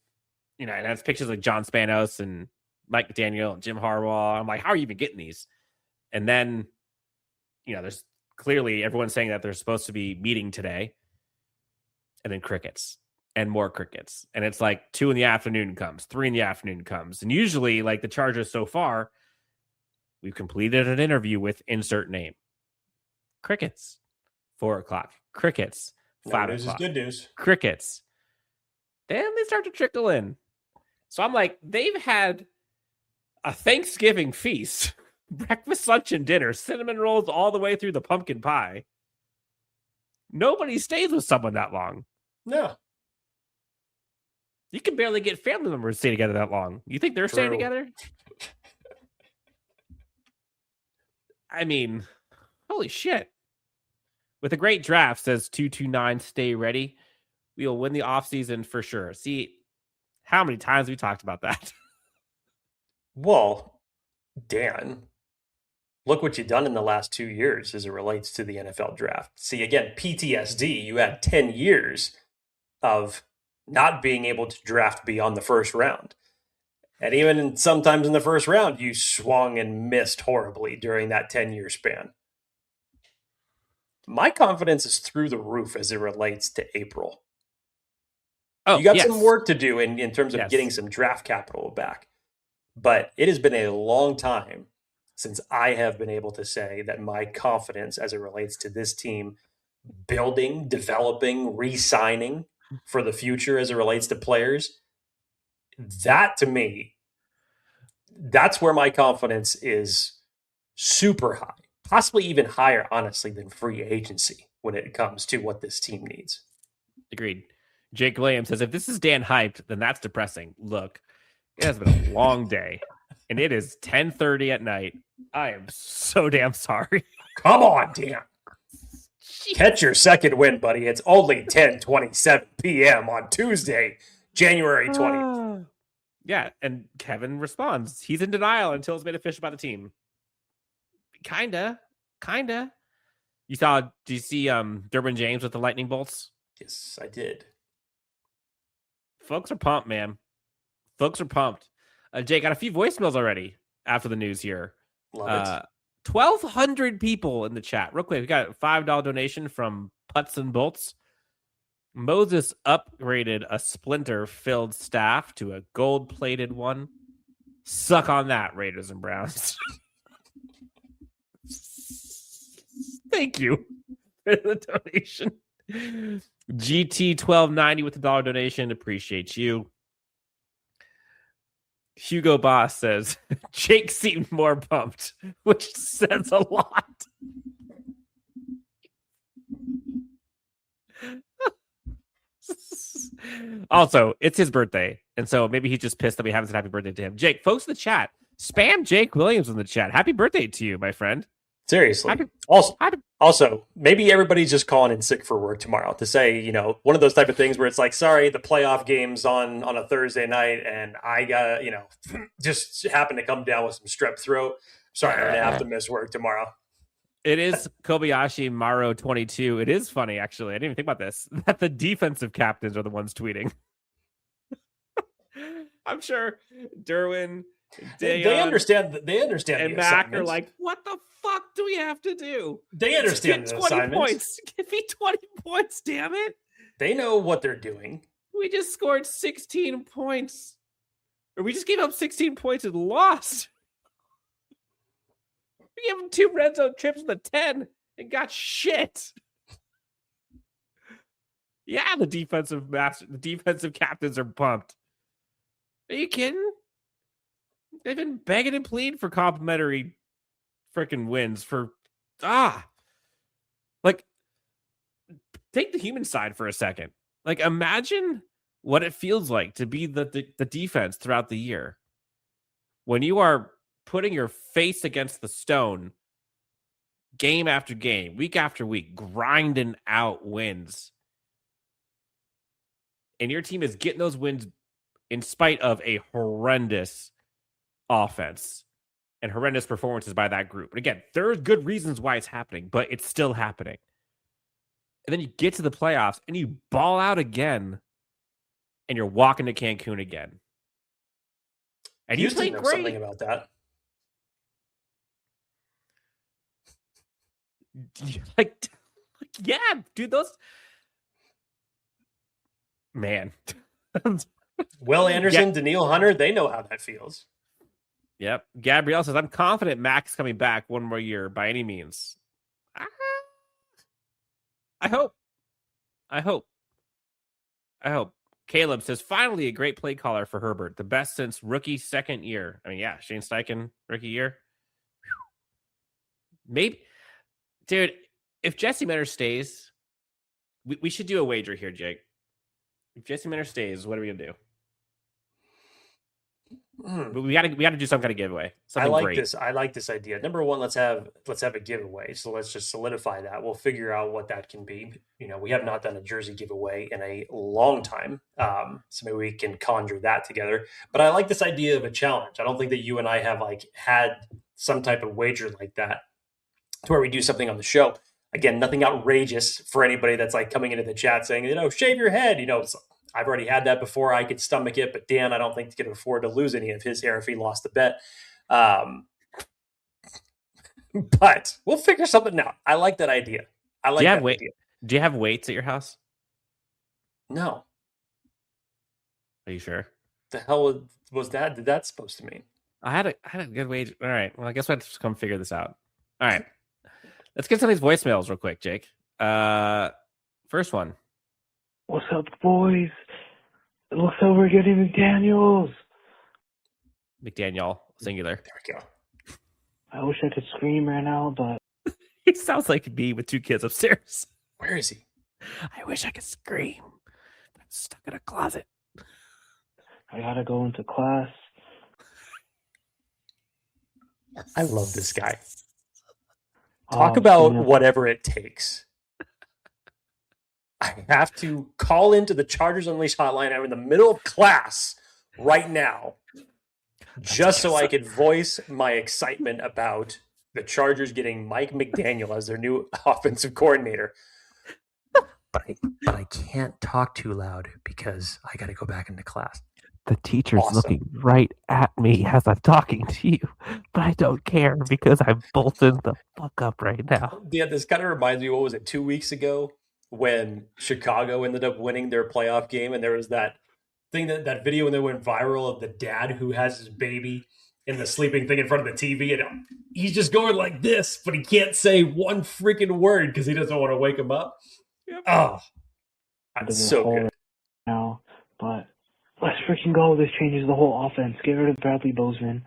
Speaker 1: and that's pictures like John Spanos and Mike McDaniel and Jim Harbaugh. I'm like, how are you even getting these? And then, there's clearly everyone saying that they're supposed to be meeting today. And then crickets and more crickets. And it's like 2 PM comes, 3 PM comes. And usually, like the Chargers so far, we've completed an interview with insert name. Crickets. 4:00. Crickets. 5
Speaker 3: news is good news.
Speaker 1: Crickets. Then they start to trickle in. So I'm like, they've had a Thanksgiving feast, breakfast, lunch, and dinner, cinnamon rolls all the way through the pumpkin pie. Nobody stays with someone that long.
Speaker 3: No.
Speaker 1: You can barely get family members to stay together that long. You think they're staying together? I mean, holy shit. With a great draft, says 229, stay ready. We will win the offseason for sure. See, how many times we talked about that?
Speaker 3: Well, Dan, look what you've done in the last 2 years as it relates to the NFL draft. See, again, PTSD, you had 10 years of not being able to draft beyond the first round. And even sometimes in the first round, you swung and missed horribly during that 10-year span. My confidence is through the roof as it relates to April.
Speaker 1: Oh,
Speaker 3: you got
Speaker 1: yes.
Speaker 3: some work to do in terms of
Speaker 1: Yes.
Speaker 3: getting some draft capital back. But it has been a long time since I have been able to say that my confidence as it relates to this team building, developing, re-signing for the future as it relates to players, that to me, that's where my confidence is super high, possibly even higher, honestly, than free agency when it comes to what this team needs.
Speaker 1: Agreed. Jake Williams says, if this is Dan hyped, then that's depressing. Look, it has been a long day, and it is 10:30 at night. I am so damn sorry.
Speaker 3: Come on, Dan. Catch your second win, buddy. It's only 10:27 p.m. on Tuesday, January 20th.
Speaker 1: Yeah, and Kevin responds. He's in denial until it's made official by the team. Kinda. You saw, do you see Derwin James with the lightning bolts?
Speaker 3: Yes, I did.
Speaker 1: Folks are pumped, man. Folks are pumped. Jake, got a few voicemails already after the news here.
Speaker 3: Love it.
Speaker 1: 1,200 people in the chat. Real quick, we got a $5 donation from Putts and Bolts. Moses upgraded a splinter-filled staff to a gold-plated one. Suck on that, Raiders and Browns. Thank you for the donation. GT1290 with the $1 donation. Appreciate you. Hugo Boss says, Jake seemed more pumped, which says a lot. Also, it's his birthday, and so maybe he's just pissed that we haven't said happy birthday to him. Jake, folks in the chat, spam Jake Williams in the chat. Happy birthday to you, my friend.
Speaker 3: Seriously. Also, maybe everybody's just calling in sick for work tomorrow to say, one of those type of things where it's like, sorry, the playoff game's on a Thursday night and I got, just happened to come down with some strep throat. Sorry, I'm going to have to miss work tomorrow.
Speaker 1: It is Kobayashi Maro 22. It is funny, actually. I didn't even think about this, that the defensive captains are the ones tweeting. I'm sure Derwin,
Speaker 3: They understand.
Speaker 1: And Mac are like, what the fuck do we have to do?
Speaker 3: They understand the
Speaker 1: 20
Speaker 3: assignments.
Speaker 1: points. Give me 20 points, damn it.
Speaker 3: They know what they're doing.
Speaker 1: We just scored 16 points. Or we just gave up 16 points and lost. We gave them 2 red zone trips in the 10 and got shit. Yeah, the defensive captains are pumped. Are you kidding? They've been begging and pleading for complimentary freaking wins for like, take the human side for a second. Like, imagine what it feels like to be the defense throughout the year when you are putting your face against the stone game after game, week after week, grinding out wins, and your team is getting those wins in spite of a horrendous offense and horrendous performances by that group. And again, there's good reasons why it's happening, but it's still happening. And then you get to the playoffs and you ball out again and you're walking to Cancun again. And you played great.
Speaker 3: Something about that.
Speaker 1: Like, yeah, dude, those, man.
Speaker 3: Will Anderson, Daniil Hunter, they know how that feels.
Speaker 1: Yep. Gabrielle says, I'm confident Mac's coming back one more year by any means. I hope. Caleb says, finally a great play caller for Herbert. The best since rookie second year. I mean, yeah, Shane Steichen, rookie year. Maybe. Dude, if Jesse Minter stays, we should do a wager here, Jake. If Jesse Minter stays, what are we going to do? But we got to do some kind of giveaway.
Speaker 3: I
Speaker 1: Something
Speaker 3: like
Speaker 1: great.
Speaker 3: this. I like this idea. Number one, let's have a giveaway. So let's just solidify that. We'll figure out what that can be. We have not done a jersey giveaway in a long time, so maybe we can conjure that together. But I like this idea of a challenge. I don't think that you and I have had some type of wager like that, to where we do something on the show. Again, nothing outrageous for anybody that's coming into the chat saying, shave your head. I've already had that before. I could stomach it, but Dan, I don't think he could afford to lose any of his hair if he lost the bet. But we'll figure something out. I like that idea. I like that idea.
Speaker 1: Do you have weights at your house?
Speaker 3: No.
Speaker 1: Are you sure?
Speaker 3: The hell was that? Did that supposed to mean?
Speaker 1: I had a good wage. All right. Well, I guess we have to come figure this out. All right. Let's get some of these voicemails real quick, Jake. First one.
Speaker 4: What's up, boys? It looks like we're getting McDaniels.
Speaker 1: McDaniel, singular.
Speaker 3: There we go.
Speaker 4: I wish I could scream right now, but
Speaker 1: He sounds like me with 2 kids upstairs.
Speaker 3: Where is he?
Speaker 1: I wish I could scream, but I'm stuck in a closet.
Speaker 4: I gotta go into class.
Speaker 3: I love this guy. Talk about whatever it takes. I have to call into the Chargers Unleashed hotline. I'm in the middle of class right now, just so I could voice my excitement about the Chargers getting Mike McDaniel as their new offensive coordinator. But I can't talk too loud because I got to go back into class.
Speaker 1: The teacher's looking right at me as I'm talking to you, but I don't care because I'm bolted the fuck up right now.
Speaker 3: Yeah, this kind of reminds me, what was it, 2 weeks ago when Chicago ended up winning their playoff game, and there was that thing, that video when they went viral of the dad who has his baby in the sleeping thing in front of the TV, and he's just going like this, but he can't say one freaking word because he doesn't want to wake him up. Yep. Oh, that's so good.
Speaker 4: Now, but let's freaking go. This changes the whole offense. Get rid of Bradley Bozeman.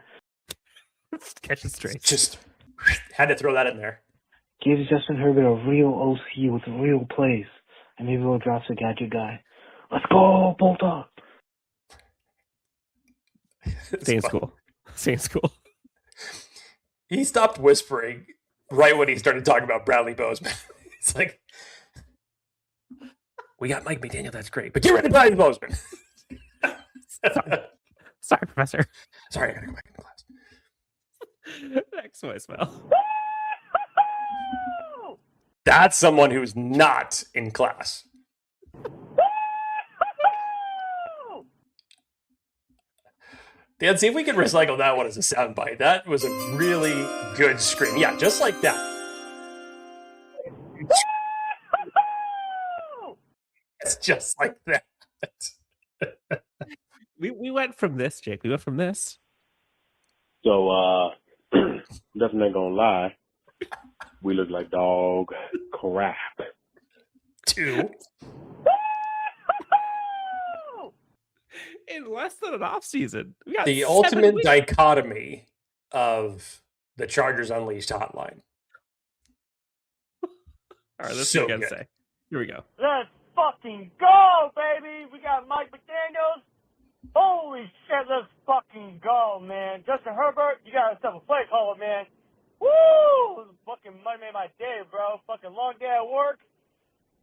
Speaker 1: Catch it straight.
Speaker 3: Just had to throw that in there.
Speaker 4: Gives Justin Herbert a real OC with real plays. And maybe we'll draft a gadget guy. Let's go, bolt up.
Speaker 1: Stay in school. Stay in school.
Speaker 3: He stopped whispering right when he started talking about Bradley Bozeman. It's like, we got Mike McDaniel, that's great. But get rid of Bradley Bozeman.
Speaker 1: Sorry, Professor.
Speaker 3: Sorry, I gotta go back into class.
Speaker 1: Next voicemail.
Speaker 3: That's someone who's not in class. Dan, see if we can recycle that one as a soundbite. That was a really good scream. Yeah, just like that. It's just like that.
Speaker 1: We went from this, Jake. We went from this.
Speaker 5: So, definitely not gonna lie. We look like dog crap.
Speaker 3: 2.
Speaker 1: In less than an off season. We got
Speaker 3: the ultimate dichotomy of the Chargers Unleashed hotline.
Speaker 1: All right, let's
Speaker 3: so
Speaker 1: see what you
Speaker 3: good.
Speaker 1: gotta say. Here we go.
Speaker 6: Let's fucking go, baby! We got Mike McDaniel. Holy shit, let's fucking go, man. Justin Herbert, you got yourself a play caller, man. Woo! Fucking money made my day, bro. Fucking long day at work.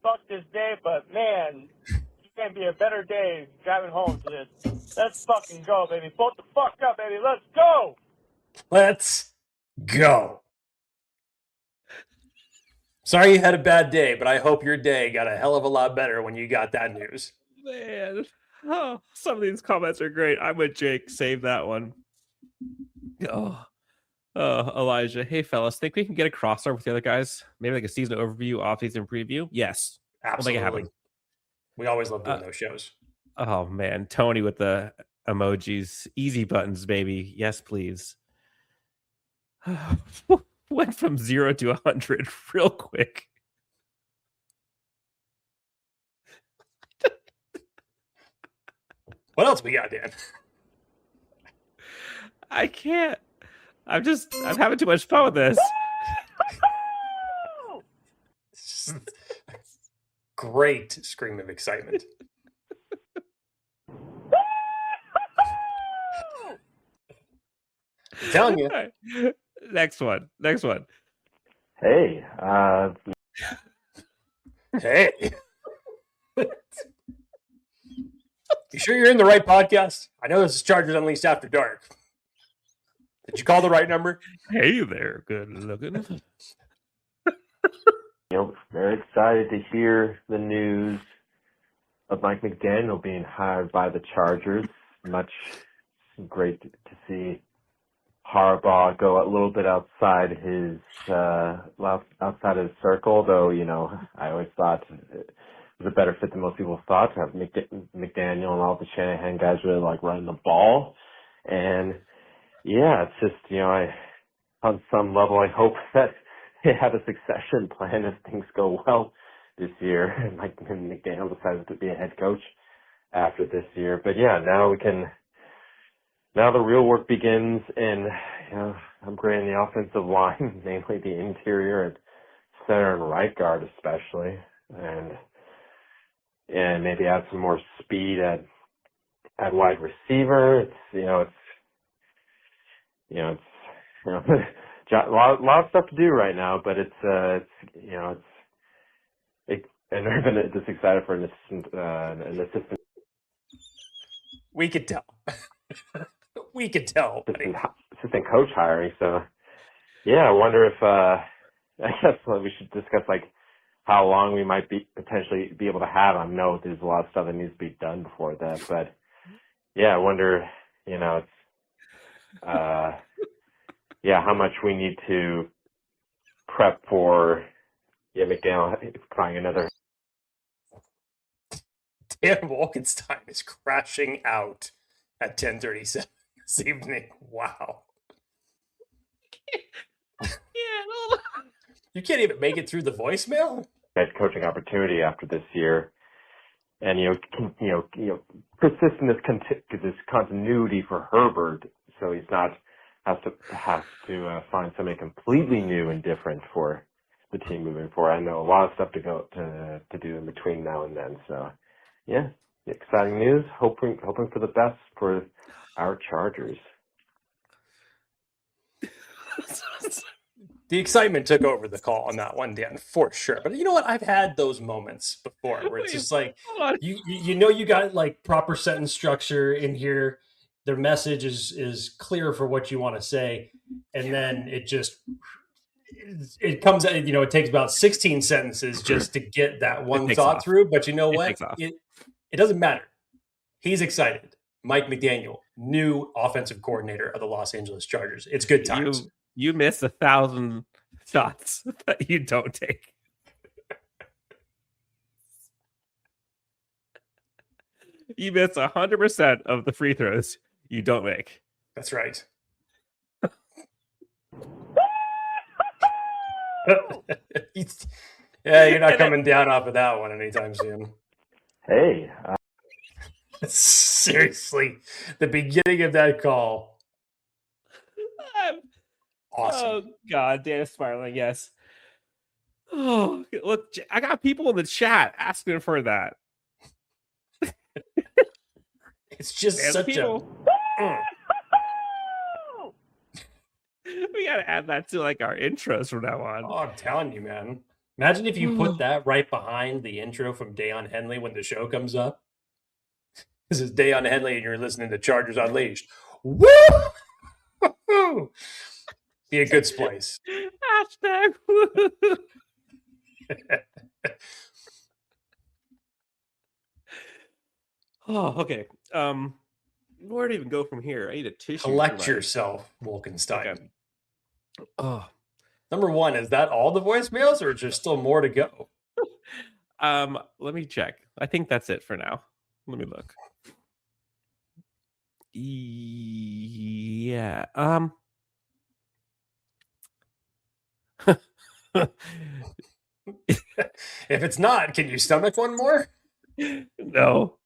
Speaker 6: Fuck this day, but man, it can't be a better day driving home to this. Let's fucking go, baby. Bolt the fuck up, baby. Let's go!
Speaker 3: Let's go. Sorry you had a bad day, but I hope your day got a hell of a lot better when you got that news.
Speaker 1: Man. Oh, some of these comments are great. I'm with Jake. Save that one. Oh, Elijah. Hey, fellas. Think we can get a crossover with the other guys? Maybe like a season overview, off-season preview? Yes.
Speaker 3: Absolutely.
Speaker 1: We'll make it happen.
Speaker 3: We always love doing those shows.
Speaker 1: Oh, man. Tony with the emojis. Easy buttons, baby. Yes, please. Went from 0 to 100 real quick.
Speaker 3: What else we got, Dan?
Speaker 1: I can't. I'm having too much fun with this.
Speaker 3: Great scream of excitement. I'm telling you.
Speaker 1: All right. Next one.
Speaker 7: Hey,
Speaker 3: Hey. You sure you're in the right podcast? I know this is Chargers Unleashed After Dark. Did you call the right number?
Speaker 1: Hey there, good looking.
Speaker 7: very excited to hear the news of Mike McDaniel being hired by the Chargers. Much great to see Harbaugh go a little bit outside his circle, though, I always thought it was a better fit than most people thought to have McDaniel and all the Shanahan guys really like running the ball. And yeah, it's just, on some level, I hope that they have a succession plan if things go well this year. And Mike McDaniel decides to be a head coach after this year. But yeah, now the real work begins, and upgrading the offensive line, namely the interior and center and right guard especially, and maybe add some more speed at wide receiver. It's a lot of stuff to do right now, but and Urban is just excited for an assistant.
Speaker 3: We could tell. We could tell.
Speaker 7: Assistant coach hiring. So, yeah, I wonder if I guess we should discuss how long we might potentially be able to have. I know there's a lot of stuff that needs to be done before that, but yeah, I wonder. It's how much we need to prep for McDaniel trying another.
Speaker 3: Dan Wolkenstein is crashing out at 10:37 this evening. Wow. You can't even make it through the voicemail?
Speaker 7: Head coaching opportunity after this year. And, persist in this continuity for Herbert, so he's not has to find something completely new and different for the team moving forward. I know a lot of stuff to do in between now and then. So, yeah, exciting news. Hoping for the best for our Chargers.
Speaker 3: The excitement took over the call on that one, Dan, for sure. But you know what? I've had those moments before where it's just like you got proper sentence structure in here. The message is clear for what you want to say, and then it comes out. It takes about 16 sentences just to get that one thought through. But you know what? It doesn't matter. He's excited. Mike McDaniel, new offensive coordinator of the Los Angeles Chargers. It's good times.
Speaker 1: You miss 1,000 shots that you don't take. You miss 100% of the free throws you don't make.
Speaker 3: That's right. You're not coming down off of that one anytime soon.
Speaker 7: Hey.
Speaker 3: Seriously, the beginning of that call. Awesome.
Speaker 1: Oh, God. Dan is smiling. Yes. Oh, look, I got people in the chat asking for that.
Speaker 3: It's just such
Speaker 1: people. We got to add that to our intros from now on.
Speaker 3: Oh, I'm telling you, man. Imagine if you put that right behind the intro from Dayon Henley when the show comes up. This is Dayon Henley, and you're listening to Chargers Unleashed. Woo! Be a good splice.
Speaker 1: Hashtag. Oh, okay. Where do I even go from here? I need a tissue.
Speaker 3: Collect yourself, Wolkenstein.
Speaker 1: Okay. Oh.
Speaker 3: Number one, is that all the voicemails, or is there still more to go?
Speaker 1: Let me check. I think that's it for now. Let me look. Yeah.
Speaker 3: If it's not, can you stomach one more?
Speaker 1: No.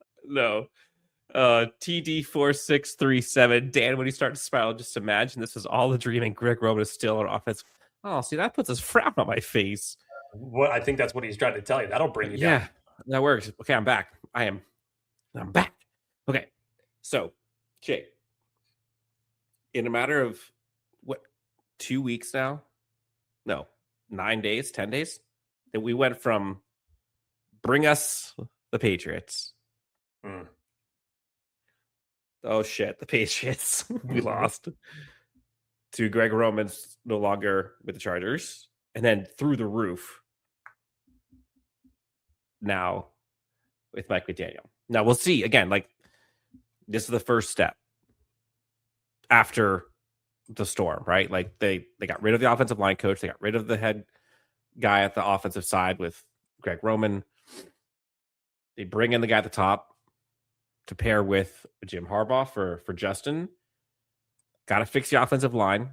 Speaker 1: TD4637. Dan, when you start to spiral, just imagine this is all a dream and Greg Roman is still on offense. Oh, see, that puts a frown on my face.
Speaker 3: Well, I think that's what he's trying to tell you. That'll bring you down.
Speaker 1: Yeah, that works. Okay, I'm back. I'm back. Okay, so, Jake, in a matter of 2 weeks now. No, 9 days, 10 days that we went from bring us the Patriots. Oh shit, the Patriots. We lost. To Greg Roman's no longer with the Chargers. And then through the roof now with Mike McDaniel. Now we'll see again, like this is the first step after the storm, right? Like they got rid of the offensive line coach. They got rid of the head guy at the offensive side with Greg Roman. They bring in the guy at the top to pair with Jim Harbaugh for Justin. Got to fix the offensive line.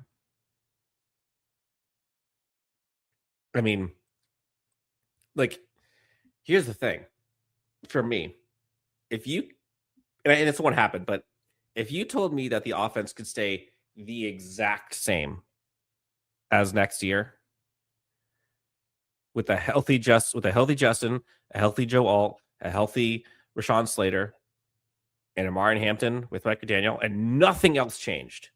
Speaker 1: I mean, like, here's the thing for me. If you, and it's what happened, but if you told me that the offense could stay the exact same as next year with a healthy Justin, a healthy Joe Alt, a healthy Rashawn Slater, and Amari Hampton with Mike McDaniel, and nothing else changed,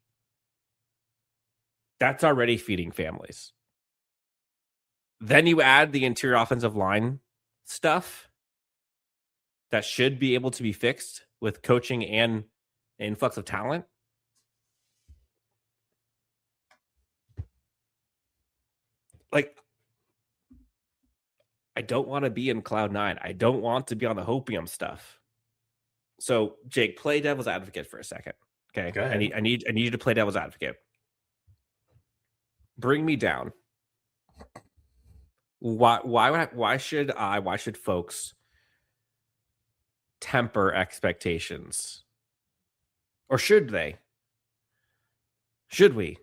Speaker 1: that's already feeding families. Then you add the interior offensive line stuff that should be able to be fixed with coaching and influx of talent. Like, I don't want to be in cloud nine. I don't want to be on the hopium stuff. So, Jake, play devil's advocate for a second. Okay.
Speaker 3: Go ahead.
Speaker 1: I need you to play devil's advocate. Bring me down. Why should folks temper expectations? Or should they? Should we?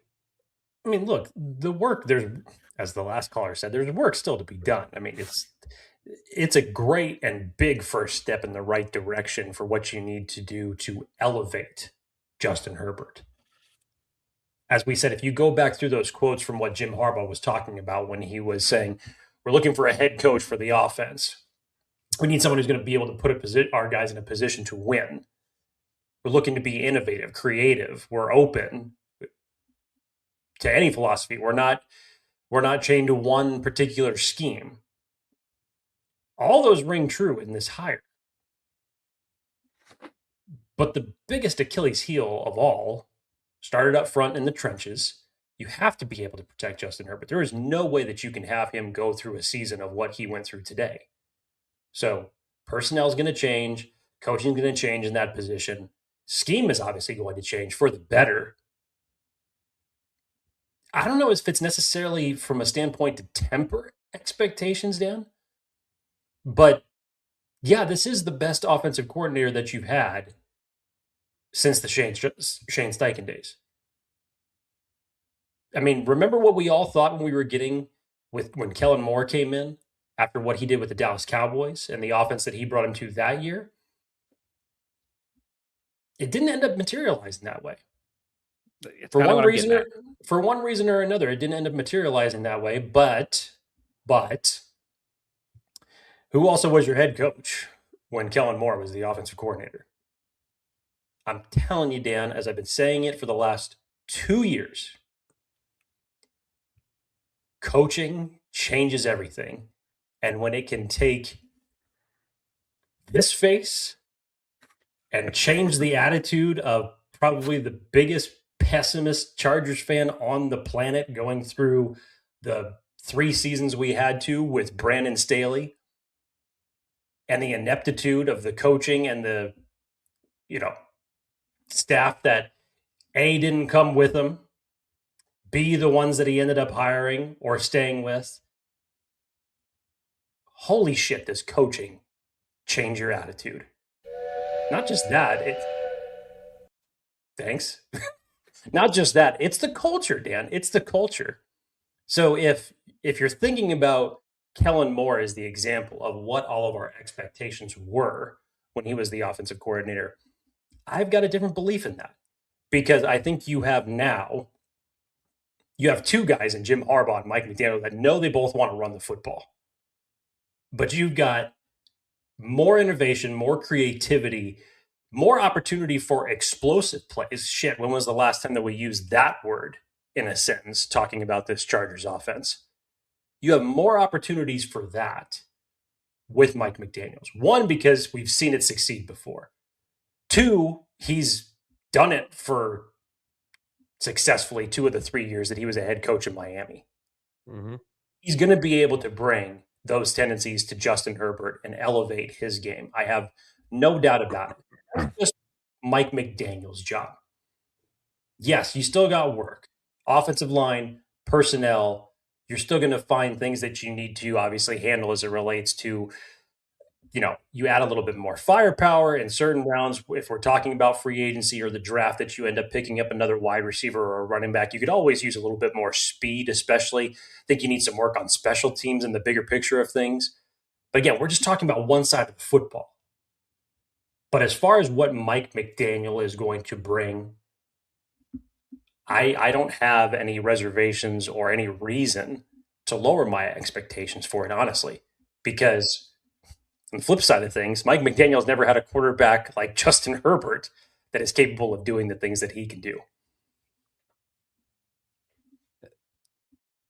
Speaker 3: I mean, look, the work, there's, as the last caller said, there's work still to be done. I mean, it's a great and big first step in the right direction for what you need to do to elevate Justin Herbert. As we said, if you go back through those quotes from what Jim Harbaugh was talking about when he was saying, we're looking for a head coach for the offense. We need someone who's going to be able to put our guys in a position to win. We're looking to be innovative, creative. We're open to any philosophy. We're not chained to one particular scheme. All those ring true in this hire. But the biggest Achilles heel of all started up front in the trenches. You have to be able to protect Justin Herbert. There is no way that you can have him go through a season of what he went through today. So personnel is going to change. Coaching is going to change in that position. Scheme is obviously going to change for the better. I don't know if it's necessarily from a standpoint to temper expectations down. But yeah, this is the best offensive coordinator that you've had since the Shane Steichen days. I mean, remember what we all thought when we were getting when Kellen Moore came in after what he did with the Dallas Cowboys and the offense that he brought him to that year? It didn't end up materializing that way. For one reason or another, it didn't end up materializing that way. But who also was your head coach when Kellen Moore was the offensive coordinator? I'm telling you, Dan, as I've been saying it for the last 2 years, coaching changes everything. And when it can take this face and change the attitude of probably the biggest pessimist Chargers fan on the planet going through the 3 seasons we had to with Brandon Staley and the ineptitude of the coaching and the, staff that A, didn't come with him, B, the ones that he ended up hiring or staying with. Holy shit, this coaching change your attitude. Not just that, thanks. Not just that, it's the culture, Dan. It's the culture. So if you're thinking about Kellen Moore as the example of what all of our expectations were when he was the offensive coordinator, I've got a different belief in that. Because I think you have 2 guys in Jim Harbaugh and Mike McDaniel that know they both want to run the football. But you've got more innovation, more creativity, more opportunity for explosive plays. Shit, when was the last time that we used that word in a sentence talking about this Chargers offense. You have more opportunities for that with Mike McDaniels. One, because we've seen it succeed before. Two, he's done it for successfully 2 of the 3 years that he was a head coach in Miami.
Speaker 1: Mm-hmm.
Speaker 3: He's going to be able to bring those tendencies to Justin Herbert and elevate his game. I have no doubt about it. That's just Mike McDaniel's job. Yes, you still got work. Offensive line, personnel, you're still going to find things that you need to obviously handle as it relates to, you add a little bit more firepower in certain rounds. If we're talking about free agency or the draft, that you end up picking up another wide receiver or a running back, you could always use a little bit more speed, especially. I think you need some work on special teams in the bigger picture of things. But again, we're just talking about one side of the football. But as far as what Mike McDaniel is going to bring, I don't have any reservations or any reason to lower my expectations for it, honestly, because on the flip side of things, Mike McDaniel's never had a quarterback like Justin Herbert that is capable of doing the things that he can do.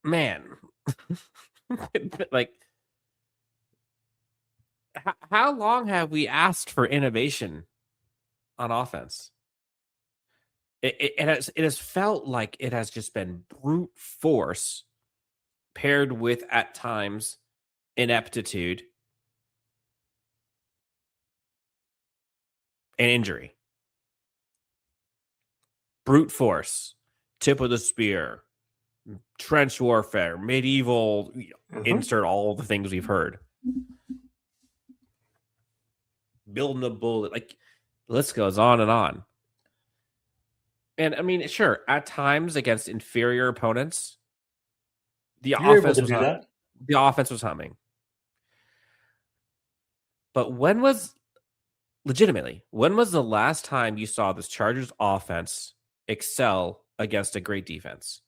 Speaker 1: Man, like, how long have we asked for innovation on offense? It has felt like it has just been brute force paired with, at times, ineptitude and injury. Brute force, tip of the spear, trench warfare, medieval, insert all the things we've heard. Building a bullet, like, the list goes on and on. And I mean, sure, at times against inferior opponents, the offense was humming. But when was the last time you saw this Chargers offense excel against a great defense?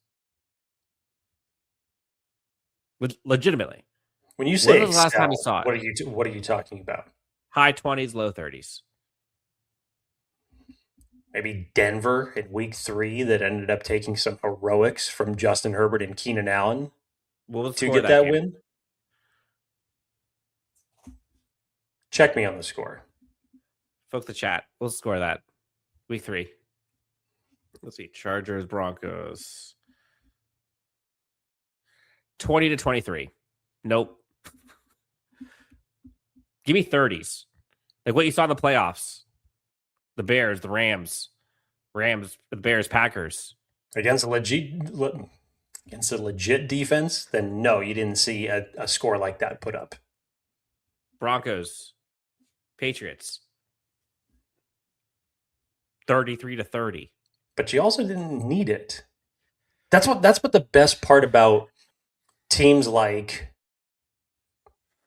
Speaker 1: Legitimately.
Speaker 3: When you say
Speaker 1: when was the last time you saw it?
Speaker 3: What are you talking about?
Speaker 1: High 20s, low 30s.
Speaker 3: Maybe Denver in week 3 that ended up taking some heroics from Justin Herbert and Keenan Allen to get that win. Check me on the score.
Speaker 1: Folk the chat. We'll score that. Week 3. Let's see. Chargers, Broncos. 20-23. Nope. Give me 30s. Like what you saw in the playoffs. The Bears, the Rams, the Bears, Packers.
Speaker 3: Against a legit defense, then no, you didn't see a score like that put up.
Speaker 1: Broncos, Patriots, 33-30.
Speaker 3: But you also didn't need it. That's what the best part about teams like,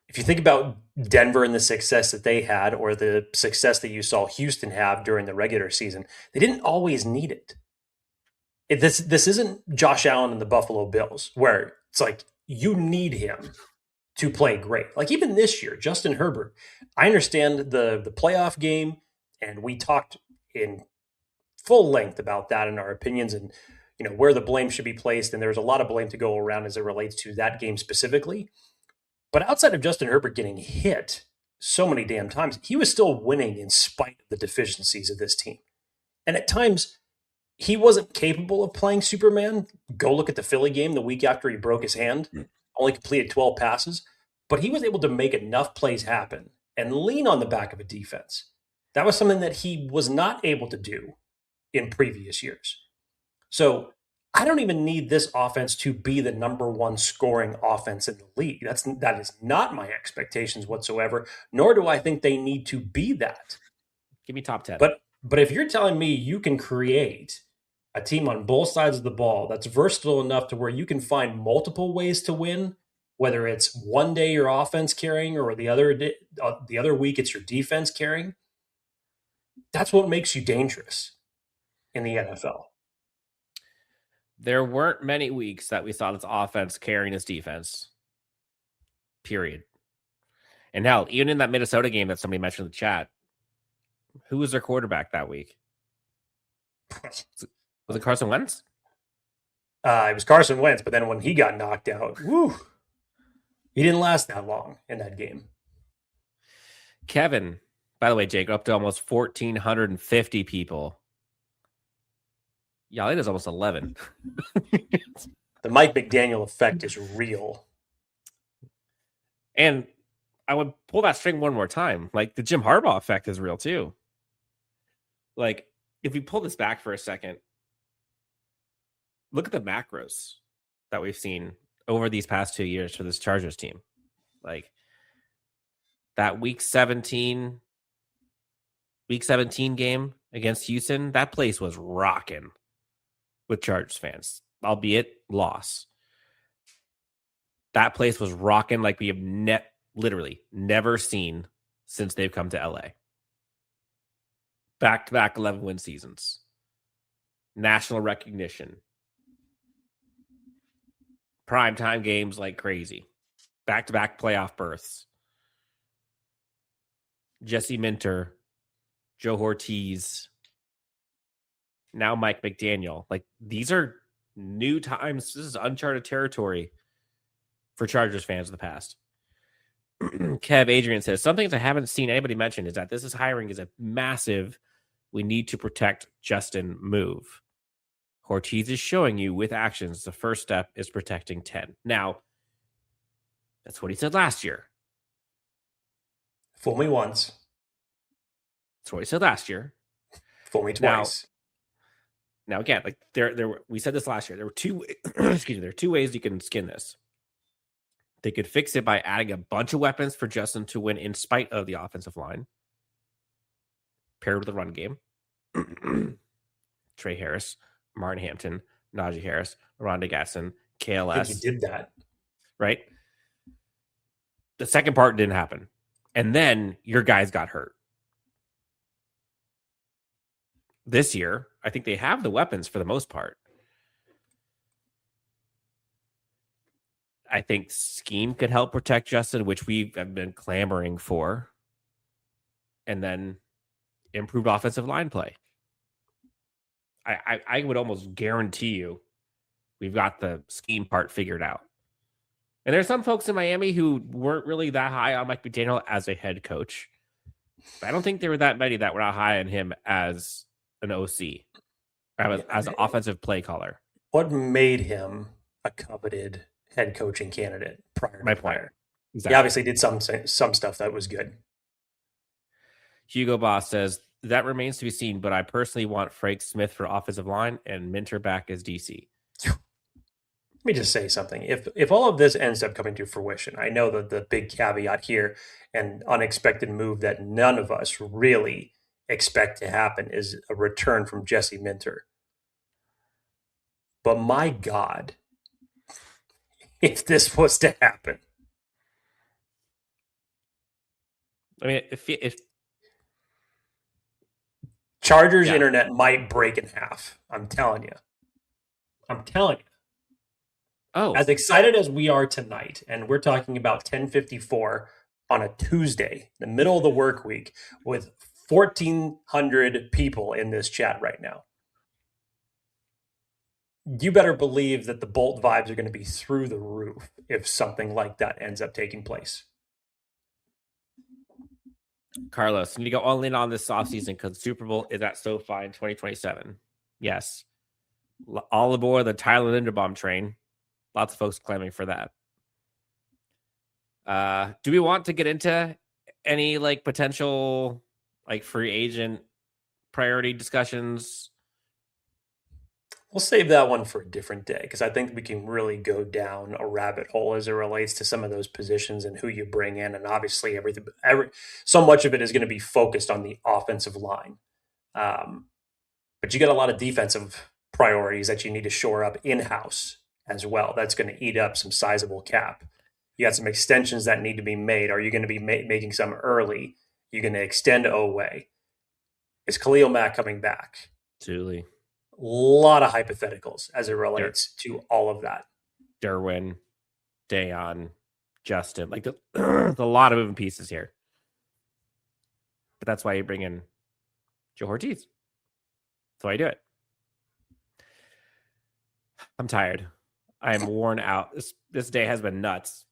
Speaker 3: if you think about Denver and the success that they had, or the success that you saw Houston have during the regular season, they didn't always need it. This isn't Josh Allen and the Buffalo Bills, where it's like you need him to play great. Like even this year, Justin Herbert, I understand the playoff game, and we talked in full length about that in our opinions and where the blame should be placed, and there's a lot of blame to go around as it relates to that game specifically. But outside of Justin Herbert getting hit so many damn times, he was still winning in spite of the deficiencies of this team. And at times, he wasn't capable of playing Superman. Go look at the Philly game the week after he broke his hand, only completed 12 passes. But he was able to make enough plays happen and lean on the back of a defense. That was something that he was not able to do in previous years. So I don't even need this offense to be the number 1 scoring offense in the league. That is not my expectations whatsoever, nor do I think they need to be that.
Speaker 1: Give me top 10.
Speaker 3: But if you're telling me you can create a team on both sides of the ball that's versatile enough to where you can find multiple ways to win, whether it's one day your offense carrying or the other week it's your defense carrying, that's what makes you dangerous in the NFL.
Speaker 1: There weren't many weeks that we saw this offense carrying this defense. Period. And hell, even in that Minnesota game that somebody mentioned in the chat, who was their quarterback that week? Was it Carson Wentz?
Speaker 3: It was Carson Wentz, but then when he got knocked out, he didn't last that long in that game.
Speaker 1: Kevin, by the way, Jake, up to almost 1,450 people. Yeah, it is almost 11.
Speaker 3: The Mike McDaniel effect is real.
Speaker 1: And I would pull that string one more time. Like, the Jim Harbaugh effect is real too. Like, if we pull this back for a second, look at the macros that we've seen over these past 2 years for this Chargers team. Like, that week 17 game against Houston, that place was rocking with Chargers fans, albeit loss. That place was rocking like we have literally never seen since they've come to LA. Back-to-back 11-win seasons. National recognition. Primetime games like crazy. Back-to-back playoff berths. Jesse Minter, Joe Ortiz, now Mike McDaniel. Like, these are new times. This is uncharted territory for Chargers fans in the past. Kev Adrian says, something that I haven't seen anybody mention is that this is hiring is a massive, we need to protect Justin move. Ortiz is showing you with actions the first step is protecting 10. Now, that's what he said last year.
Speaker 3: Fool me once.
Speaker 1: That's what he said last year.
Speaker 3: Fool me twice.
Speaker 1: Now again, like we said this last year. There were two there are two ways you can skin this. They could fix it by adding a bunch of weapons for Justin to win in spite of the offensive line, paired with the run game. Trey Harris, Martin Hampton, Najee Harris, Rondé Gatson, KLS.
Speaker 3: I think you did that.
Speaker 1: Right? The second part didn't happen. And then your guys got hurt. This year, I think they have the weapons for the most part. I think scheme could help protect Justin, which we have been clamoring for. And then improved offensive line play. I would almost guarantee you we've got the scheme part figured out. And there's some folks in Miami who weren't really that high on Mike McDaniel as a head coach. But I don't think there were that many that were not high on him as an OC, as an offensive play caller.
Speaker 3: What made him a coveted head coaching candidate prior to
Speaker 1: my
Speaker 3: the
Speaker 1: point?
Speaker 3: hire?
Speaker 1: Exactly.
Speaker 3: He obviously did some stuff that was good.
Speaker 1: Hugo Boss says, that remains to be seen, but I personally want Frank Smith for offensive line and Minter back as DC.
Speaker 3: Let me just say something. If all of this ends up coming to fruition, I know that the big caveat here and unexpected move that none of us really expect to happen is a return from Jesse Minter. But my God, if this was to happen.
Speaker 1: I mean, if
Speaker 3: Chargers internet might break in half. I'm telling you.
Speaker 1: Oh,
Speaker 3: as excited as we are tonight, and we're talking about 10:54 on a Tuesday, the middle of the work week, with 1,400 people in this chat right now. You better believe that the Bolt vibes are going to be through the roof if something like that ends up taking place.
Speaker 1: Carlos, you need to go all in on this offseason because Super Bowl is at SoFi in 2027. Yes. All aboard the Tyler Linderbaum train. Lots of folks claiming for that. Do we want to get into any like potential like free agent priority discussions?
Speaker 3: We'll save that one for a different day because I think we can really go down a rabbit hole as it relates to some of those positions and who you bring in. And obviously so much of it is going to be focused on the offensive line. But you got a lot of defensive priorities that you need to shore up in-house as well. That's going to eat up some sizable cap. You got some extensions that need to be made. Are you going to be making some early? You're going to extend Oweh. Is Khalil Mack coming back?
Speaker 1: Absolutely.
Speaker 3: A lot of hypotheticals as it relates to all of that.
Speaker 1: Derwin, Dayon, Justin, like there's a lot of moving pieces here. But that's why you bring in Joe Ortiz. That's why you do it. I'm tired. I am worn out. This day has been nuts.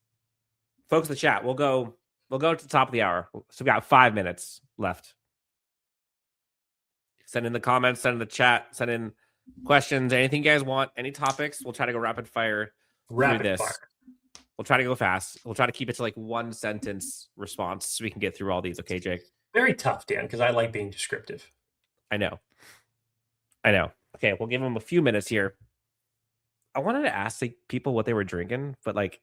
Speaker 1: Folks in the chat, we'll go to the top of the hour. So we got 5 minutes left. Send in the comments, send in the chat, send in questions, anything you guys want, any topics. We'll try to go rapid fire through this. We'll try to go fast. We'll try to keep it to like 1 sentence response so we can get through all these. Okay, Jake?
Speaker 3: Very tough, Dan, because I like being descriptive.
Speaker 1: I know. Okay, we'll give them a few minutes here. I wanted to ask people what they were drinking, but like,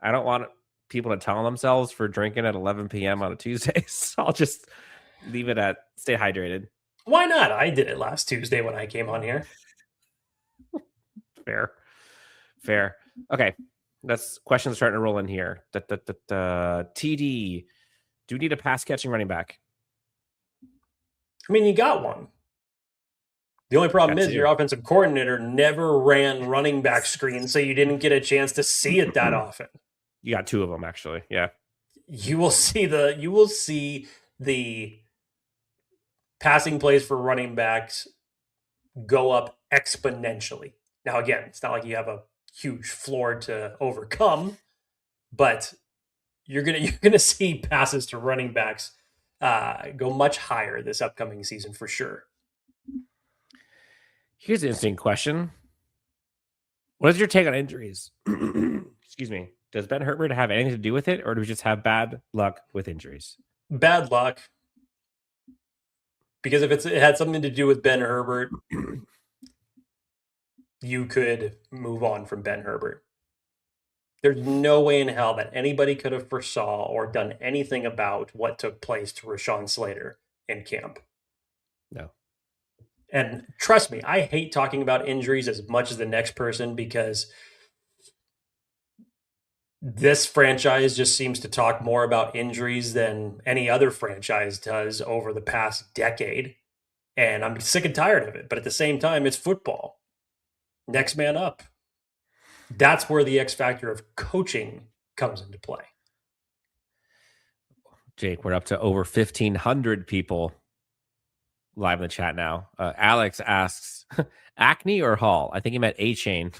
Speaker 1: I don't want people to tell themselves for drinking at 11 p.m. on a Tuesday. So I'll just leave it at stay hydrated.
Speaker 3: Why not? I did it last Tuesday when I came on here.
Speaker 1: Fair. Okay. That's questions starting to roll in here. TD. Do we need a pass catching running back?
Speaker 3: I mean, you got one. The only problem is your offensive coordinator never ran running back screens, so you didn't get a chance to see it that often.
Speaker 1: You got 2 of them, actually. Yeah.
Speaker 3: You will see the passing plays for running backs go up exponentially. Now, again, it's not like you have a huge floor to overcome, but you're gonna see passes to running backs go much higher this upcoming season for sure.
Speaker 1: Here's an interesting question. What is your take on injuries? Excuse me. Does Ben Herbert have anything to do with it, or do we just have bad luck with injuries?
Speaker 3: Bad luck. Because if it had something to do with Ben Herbert, you could move on from Ben Herbert. There's no way in hell that anybody could have foresaw or done anything about what took place to Rashawn Slater in camp.
Speaker 1: No.
Speaker 3: And trust me, I hate talking about injuries as much as the next person because this franchise just seems to talk more about injuries than any other franchise does over the past decade. And I'm sick and tired of it. But at the same time, it's football. Next man up. That's where the X factor of coaching comes into play.
Speaker 1: Jake, we're up to over 1,500 people live in the chat now. Alex asks, Acne or Hall? I think he meant A-Chain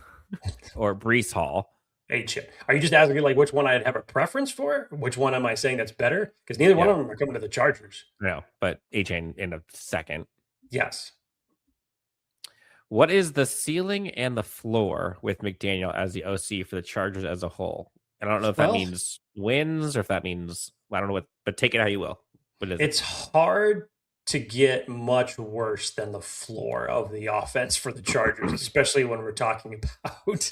Speaker 1: or Brees Hall.
Speaker 3: A-Chain. Are you just asking like which one I'd have a preference for? Which one am I saying that's better? Because neither one of them are coming to the Chargers.
Speaker 1: No, but A-Chain in a second.
Speaker 3: Yes.
Speaker 1: What is the ceiling and the floor with McDaniel as the OC for the Chargers as a whole? And I don't know if that means wins or if that means, I don't know what, but take it how you will. What is
Speaker 3: it's hard to get much worse than the floor of the offense for the Chargers, especially when we're talking about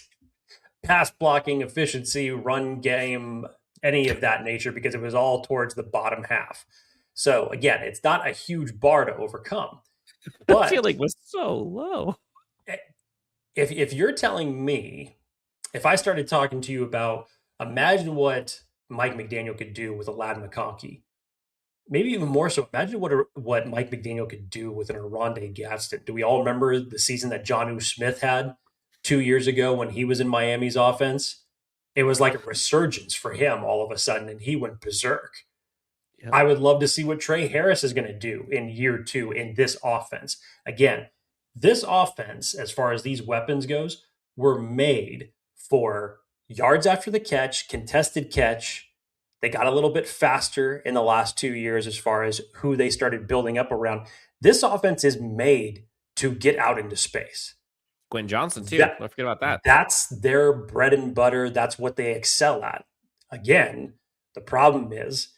Speaker 3: pass blocking, efficiency, run game, any of that nature, because it was all towards the bottom half. So again, it's not a huge bar to overcome. But
Speaker 1: the ceiling was so low.
Speaker 3: If you're telling me, if I started talking to you about, imagine what Mike McDaniel could do with a Lad McConkey, maybe even more so, imagine what Mike McDaniel could do with an Oronde Gadsden. Do we all remember the season that Jonnu Smith had 2 years ago when he was in Miami's offense? It was like a resurgence for him all of a sudden, and he went berserk. Yep. I would love to see what Trey Harris is going to do in year 2 in this offense. Again, this offense, as far as these weapons goes, were made for yards after the catch, contested catch. They got a little bit faster in the last 2 years as far as who they started building up around. This offense is made to get out into space.
Speaker 1: Quentin Johnson, too. Don't forget about that.
Speaker 3: That's their bread and butter. That's what they excel at. Again, the problem is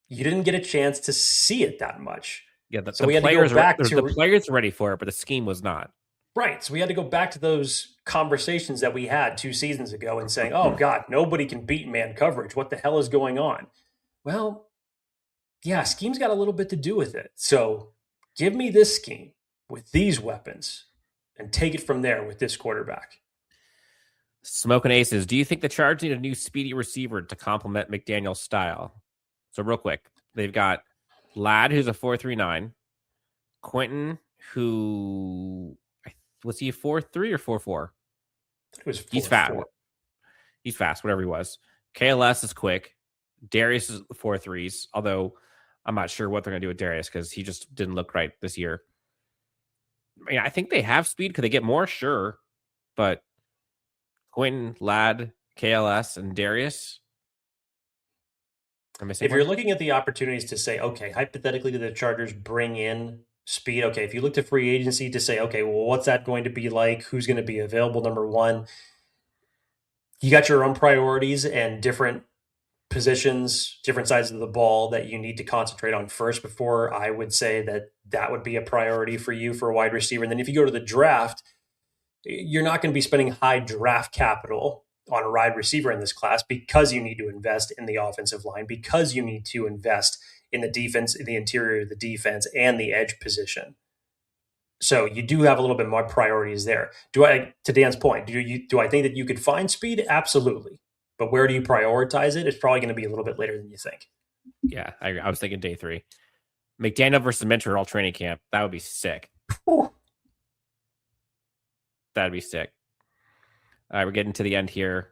Speaker 3: you didn't get a chance to see it that much.
Speaker 1: Yeah, the players are ready for it, but the scheme was not.
Speaker 3: Right. So we had to go back to those conversations that we had 2 seasons ago and saying, oh, God, nobody can beat man coverage. What the hell is going on? Well, yeah, scheme's got a little bit to do with it. So give me this scheme with these weapons and take it from there with this quarterback.
Speaker 1: Smoking Aces, do you think the Chargers need a new speedy receiver to complement McDaniel's style? So real quick, they've got Ladd, who's a 4.39, Quentin, who was he a 4.3 or 4.4?
Speaker 3: It was 4.4.
Speaker 1: He's fast. He's fast, whatever he was. KLS is quick. Darius is 4.3s, although I'm not sure what they're going to do with Darius because he just didn't look right this year. I mean, I think they have speed. Could they get more? Sure. But Quinn, Ladd, KLS, and Darius.
Speaker 3: If you're looking at the opportunities to say, okay, hypothetically, do the Chargers bring in speed? Okay, if you look to free agency to say, okay, well, what's that going to be like? Who's going to be available? Number one, you got your own priorities and different positions, different sides of the ball that you need to concentrate on first before I would say that would be a priority for you for a wide receiver. And then if you go to the draft, you're not going to be spending high draft capital on a wide receiver in this class because you need to invest in the offensive line, because you need to invest in the defense, in the interior of the defense and the edge position. So you do have a little bit more priorities there. To Dan's point, do I think that you could find speed? Absolutely. But where do you prioritize it? It's probably going to be a little bit later than you think.
Speaker 1: Yeah, I was thinking day 3. McDaniel versus Minter all training camp. That would be sick.
Speaker 3: Ooh.
Speaker 1: That'd be sick. All right, we're getting to the end here.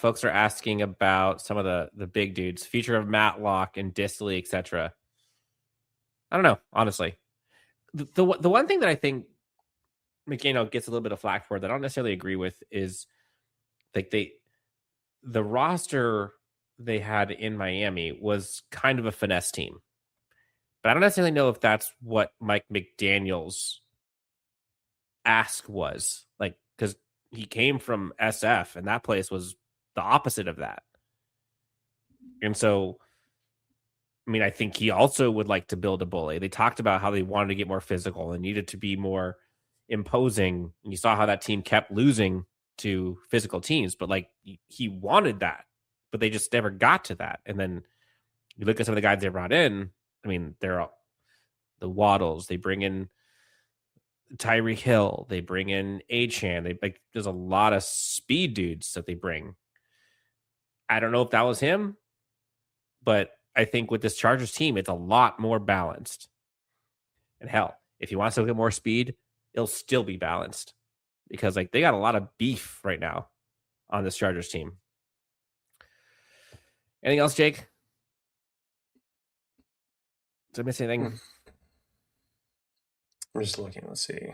Speaker 1: Folks are asking about some of the big dudes, future of Matlock and Disley, etc. I don't know, honestly. The one thing that I think McDaniel gets a little bit of flack for that I don't necessarily agree with is like the roster they had in Miami was kind of a finesse team. But I don't necessarily know if that's what Mike McDaniel's ask was. Like, because he came from SF and that place was the opposite of that. And so, I mean, I think he also would like to build a bully. They talked about how they wanted to get more physical and needed to be more imposing. And you saw how that team kept losing to physical teams, but like he wanted that, but they just never got to that. And then you look at some of the guys they brought in. I mean, they're all the Waddles. They bring in Tyreek Hill. They bring in Achane. There's a lot of speed dudes that they bring. I don't know if that was him, but I think with this Chargers team, it's a lot more balanced. And hell, if he wants to get more speed, it'll still be balanced because like they got a lot of beef right now on this Chargers team. Anything else, Jake? Did I miss anything?
Speaker 3: I'm just looking. Let's see.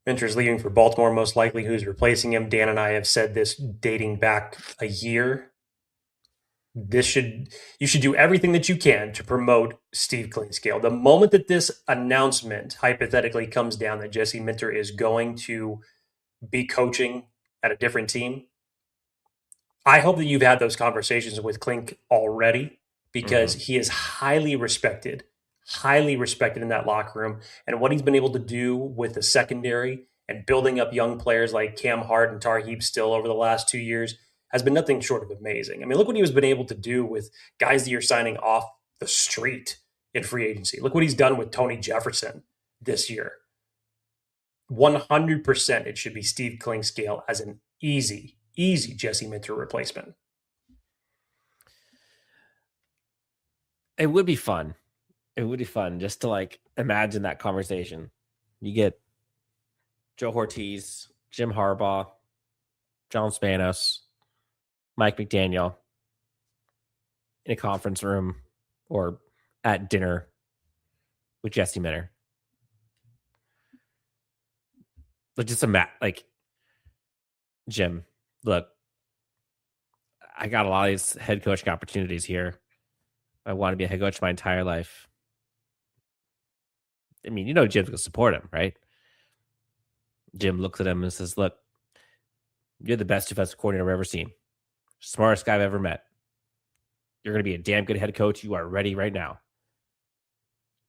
Speaker 3: Minter's leaving for Baltimore, most likely. Who's replacing him? Dan and I have said this dating back a year. You should do everything that you can to promote Steve Cleanscale. The moment that this announcement hypothetically comes down that Jesse Minter is going to be coaching at a different team, I hope that you've had those conversations with Clink already because he is highly respected in that locker room. And what he's been able to do with the secondary and building up young players like Cam Hart and Tarheeb Still over the last 2 years has been nothing short of amazing. I mean, look what he has been able to do with guys that you're signing off the street in free agency. Look what he's done with Tony Jefferson this year. 100% it should be Steve Cleanscale as an easy Jesse Minter replacement.
Speaker 1: It would be fun. It would be fun just to like imagine that conversation. You get Joe Ortiz, Jim Harbaugh, John Spanos, Mike McDaniel in a conference room or at dinner with Jesse Minter. But just like Jim, look, I got a lot of these head coaching opportunities here. I want to be a head coach my entire life. I mean, Jim's going to support him, right? Jim looks at him and says, look, you're the best defensive coordinator I've ever seen. Smartest guy I've ever met. You're going to be a damn good head coach. You are ready right now.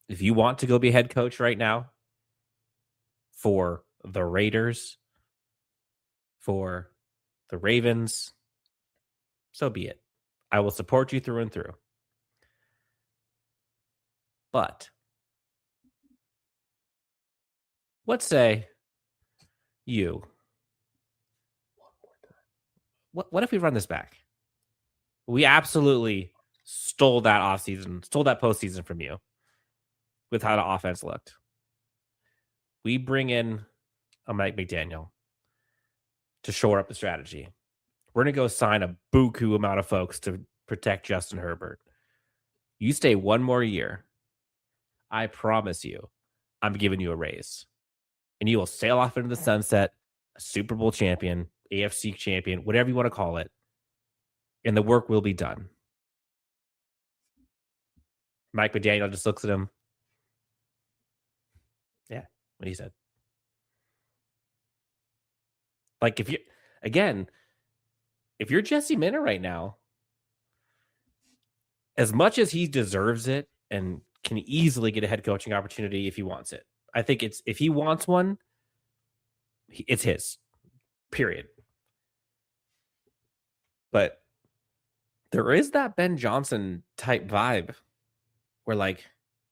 Speaker 1: If you want to go be a head coach right now for the Raiders, for the Ravens, so be it. I will support you through and through. But let's say you. What if we run this back? We absolutely stole that offseason, stole that postseason from you with how the offense looked. We bring in a Mike McDaniel to shore up the strategy. We're going to go sign a buku amount of folks to protect Justin Herbert. You stay one more year. I promise you, I'm giving you a raise. And you will sail off into the sunset a Super Bowl champion, AFC champion, whatever you want to call it, and the work will be done. Mike McDaniel just looks at him. Yeah, what he said. Like, if you're Jesse Minter right now, as much as he deserves it and can easily get a head coaching opportunity if he wants it, I think if he wants one, it's his, period. But there is that Ben Johnson type vibe where, like,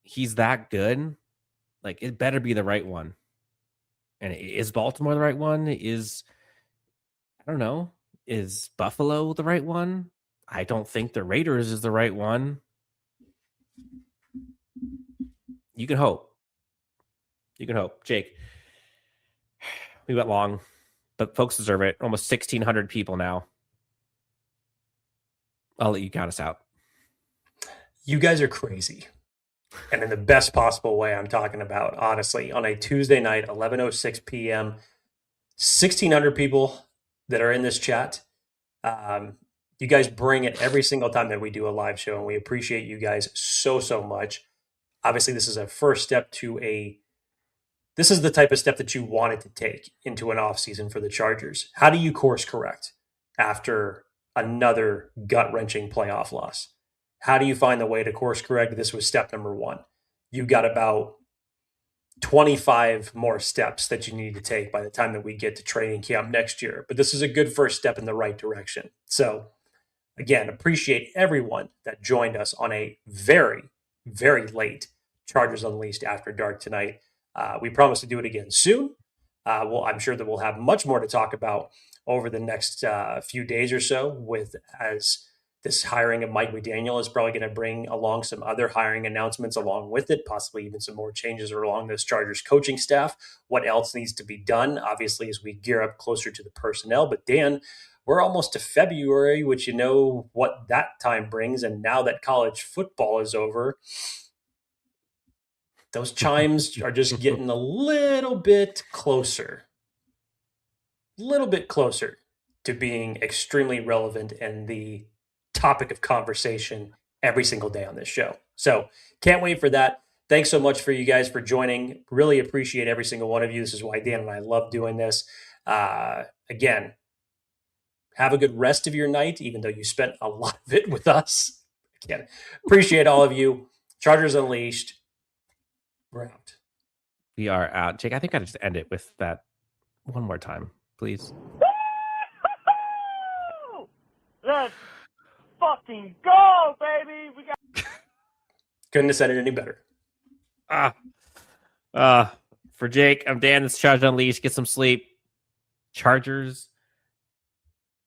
Speaker 1: he's that good. Like, it better be the right one. And is Baltimore the right one? I don't know. Is Buffalo the right one? I don't think the Raiders is the right one. You can hope. Jake, we went long, but folks deserve it. Almost 1,600 people now. I'll let you count us out.
Speaker 3: You guys are crazy. And in the best possible way, I'm talking about, honestly, on a Tuesday night, 11:06 p.m., 1,600 people that are in this chat. You guys bring it every single time that we do a live show, and we appreciate you guys so, so much. Obviously, this is a first step this is the type of step that you wanted to take into an offseason for the Chargers. How do you course correct after another gut-wrenching playoff loss? How do you find the way to course correct? This was step number 1. You've got about 25 more steps that you need to take by the time that we get to training camp next year. But this is a good first step in the right direction. So, again, appreciate everyone that joined us on a very, very late Chargers Unleashed After Dark tonight. We promise to do it again soon. I'm sure that we'll have much more to talk about over the next few days or so, as this hiring of Mike McDaniel is probably going to bring along some other hiring announcements along with it, possibly even some more changes along this Chargers coaching staff. What else needs to be done, obviously, as we gear up closer to the personnel. But Dan, we're almost to February, which you know what that time brings. And now that college football is over, those chimes are just getting a little bit closer to being extremely relevant and the topic of conversation every single day on this show. So can't wait for that. Thanks so much for you guys for joining. Really appreciate every single one of you. This is why Dan and I love doing this. Again, have a good rest of your night, even though you spent a lot of it with us. Again, appreciate all of you. Chargers Unleashed. We're out.
Speaker 1: We are out. Jake, I think I just end it with that one more time, please.
Speaker 6: Let's fucking go, baby. We got.
Speaker 3: Couldn't have said it any better.
Speaker 1: For Jake, I'm Dan. This is Chargers Unleashed. Get some sleep. Chargers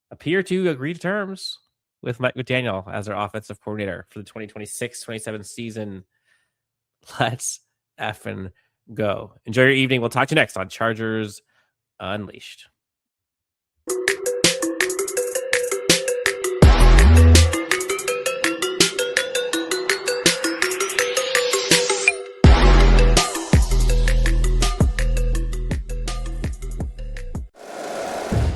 Speaker 1: appear to agree to terms with Mike McDaniel as their offensive coordinator for the 2026-27 season. Let's effing go. Enjoy your evening. We'll talk to you next on Chargers Unleashed.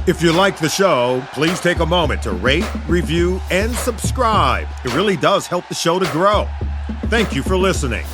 Speaker 8: If you like the show, please take a moment to rate, review, and subscribe. It really does help the show to grow. Thank you for listening.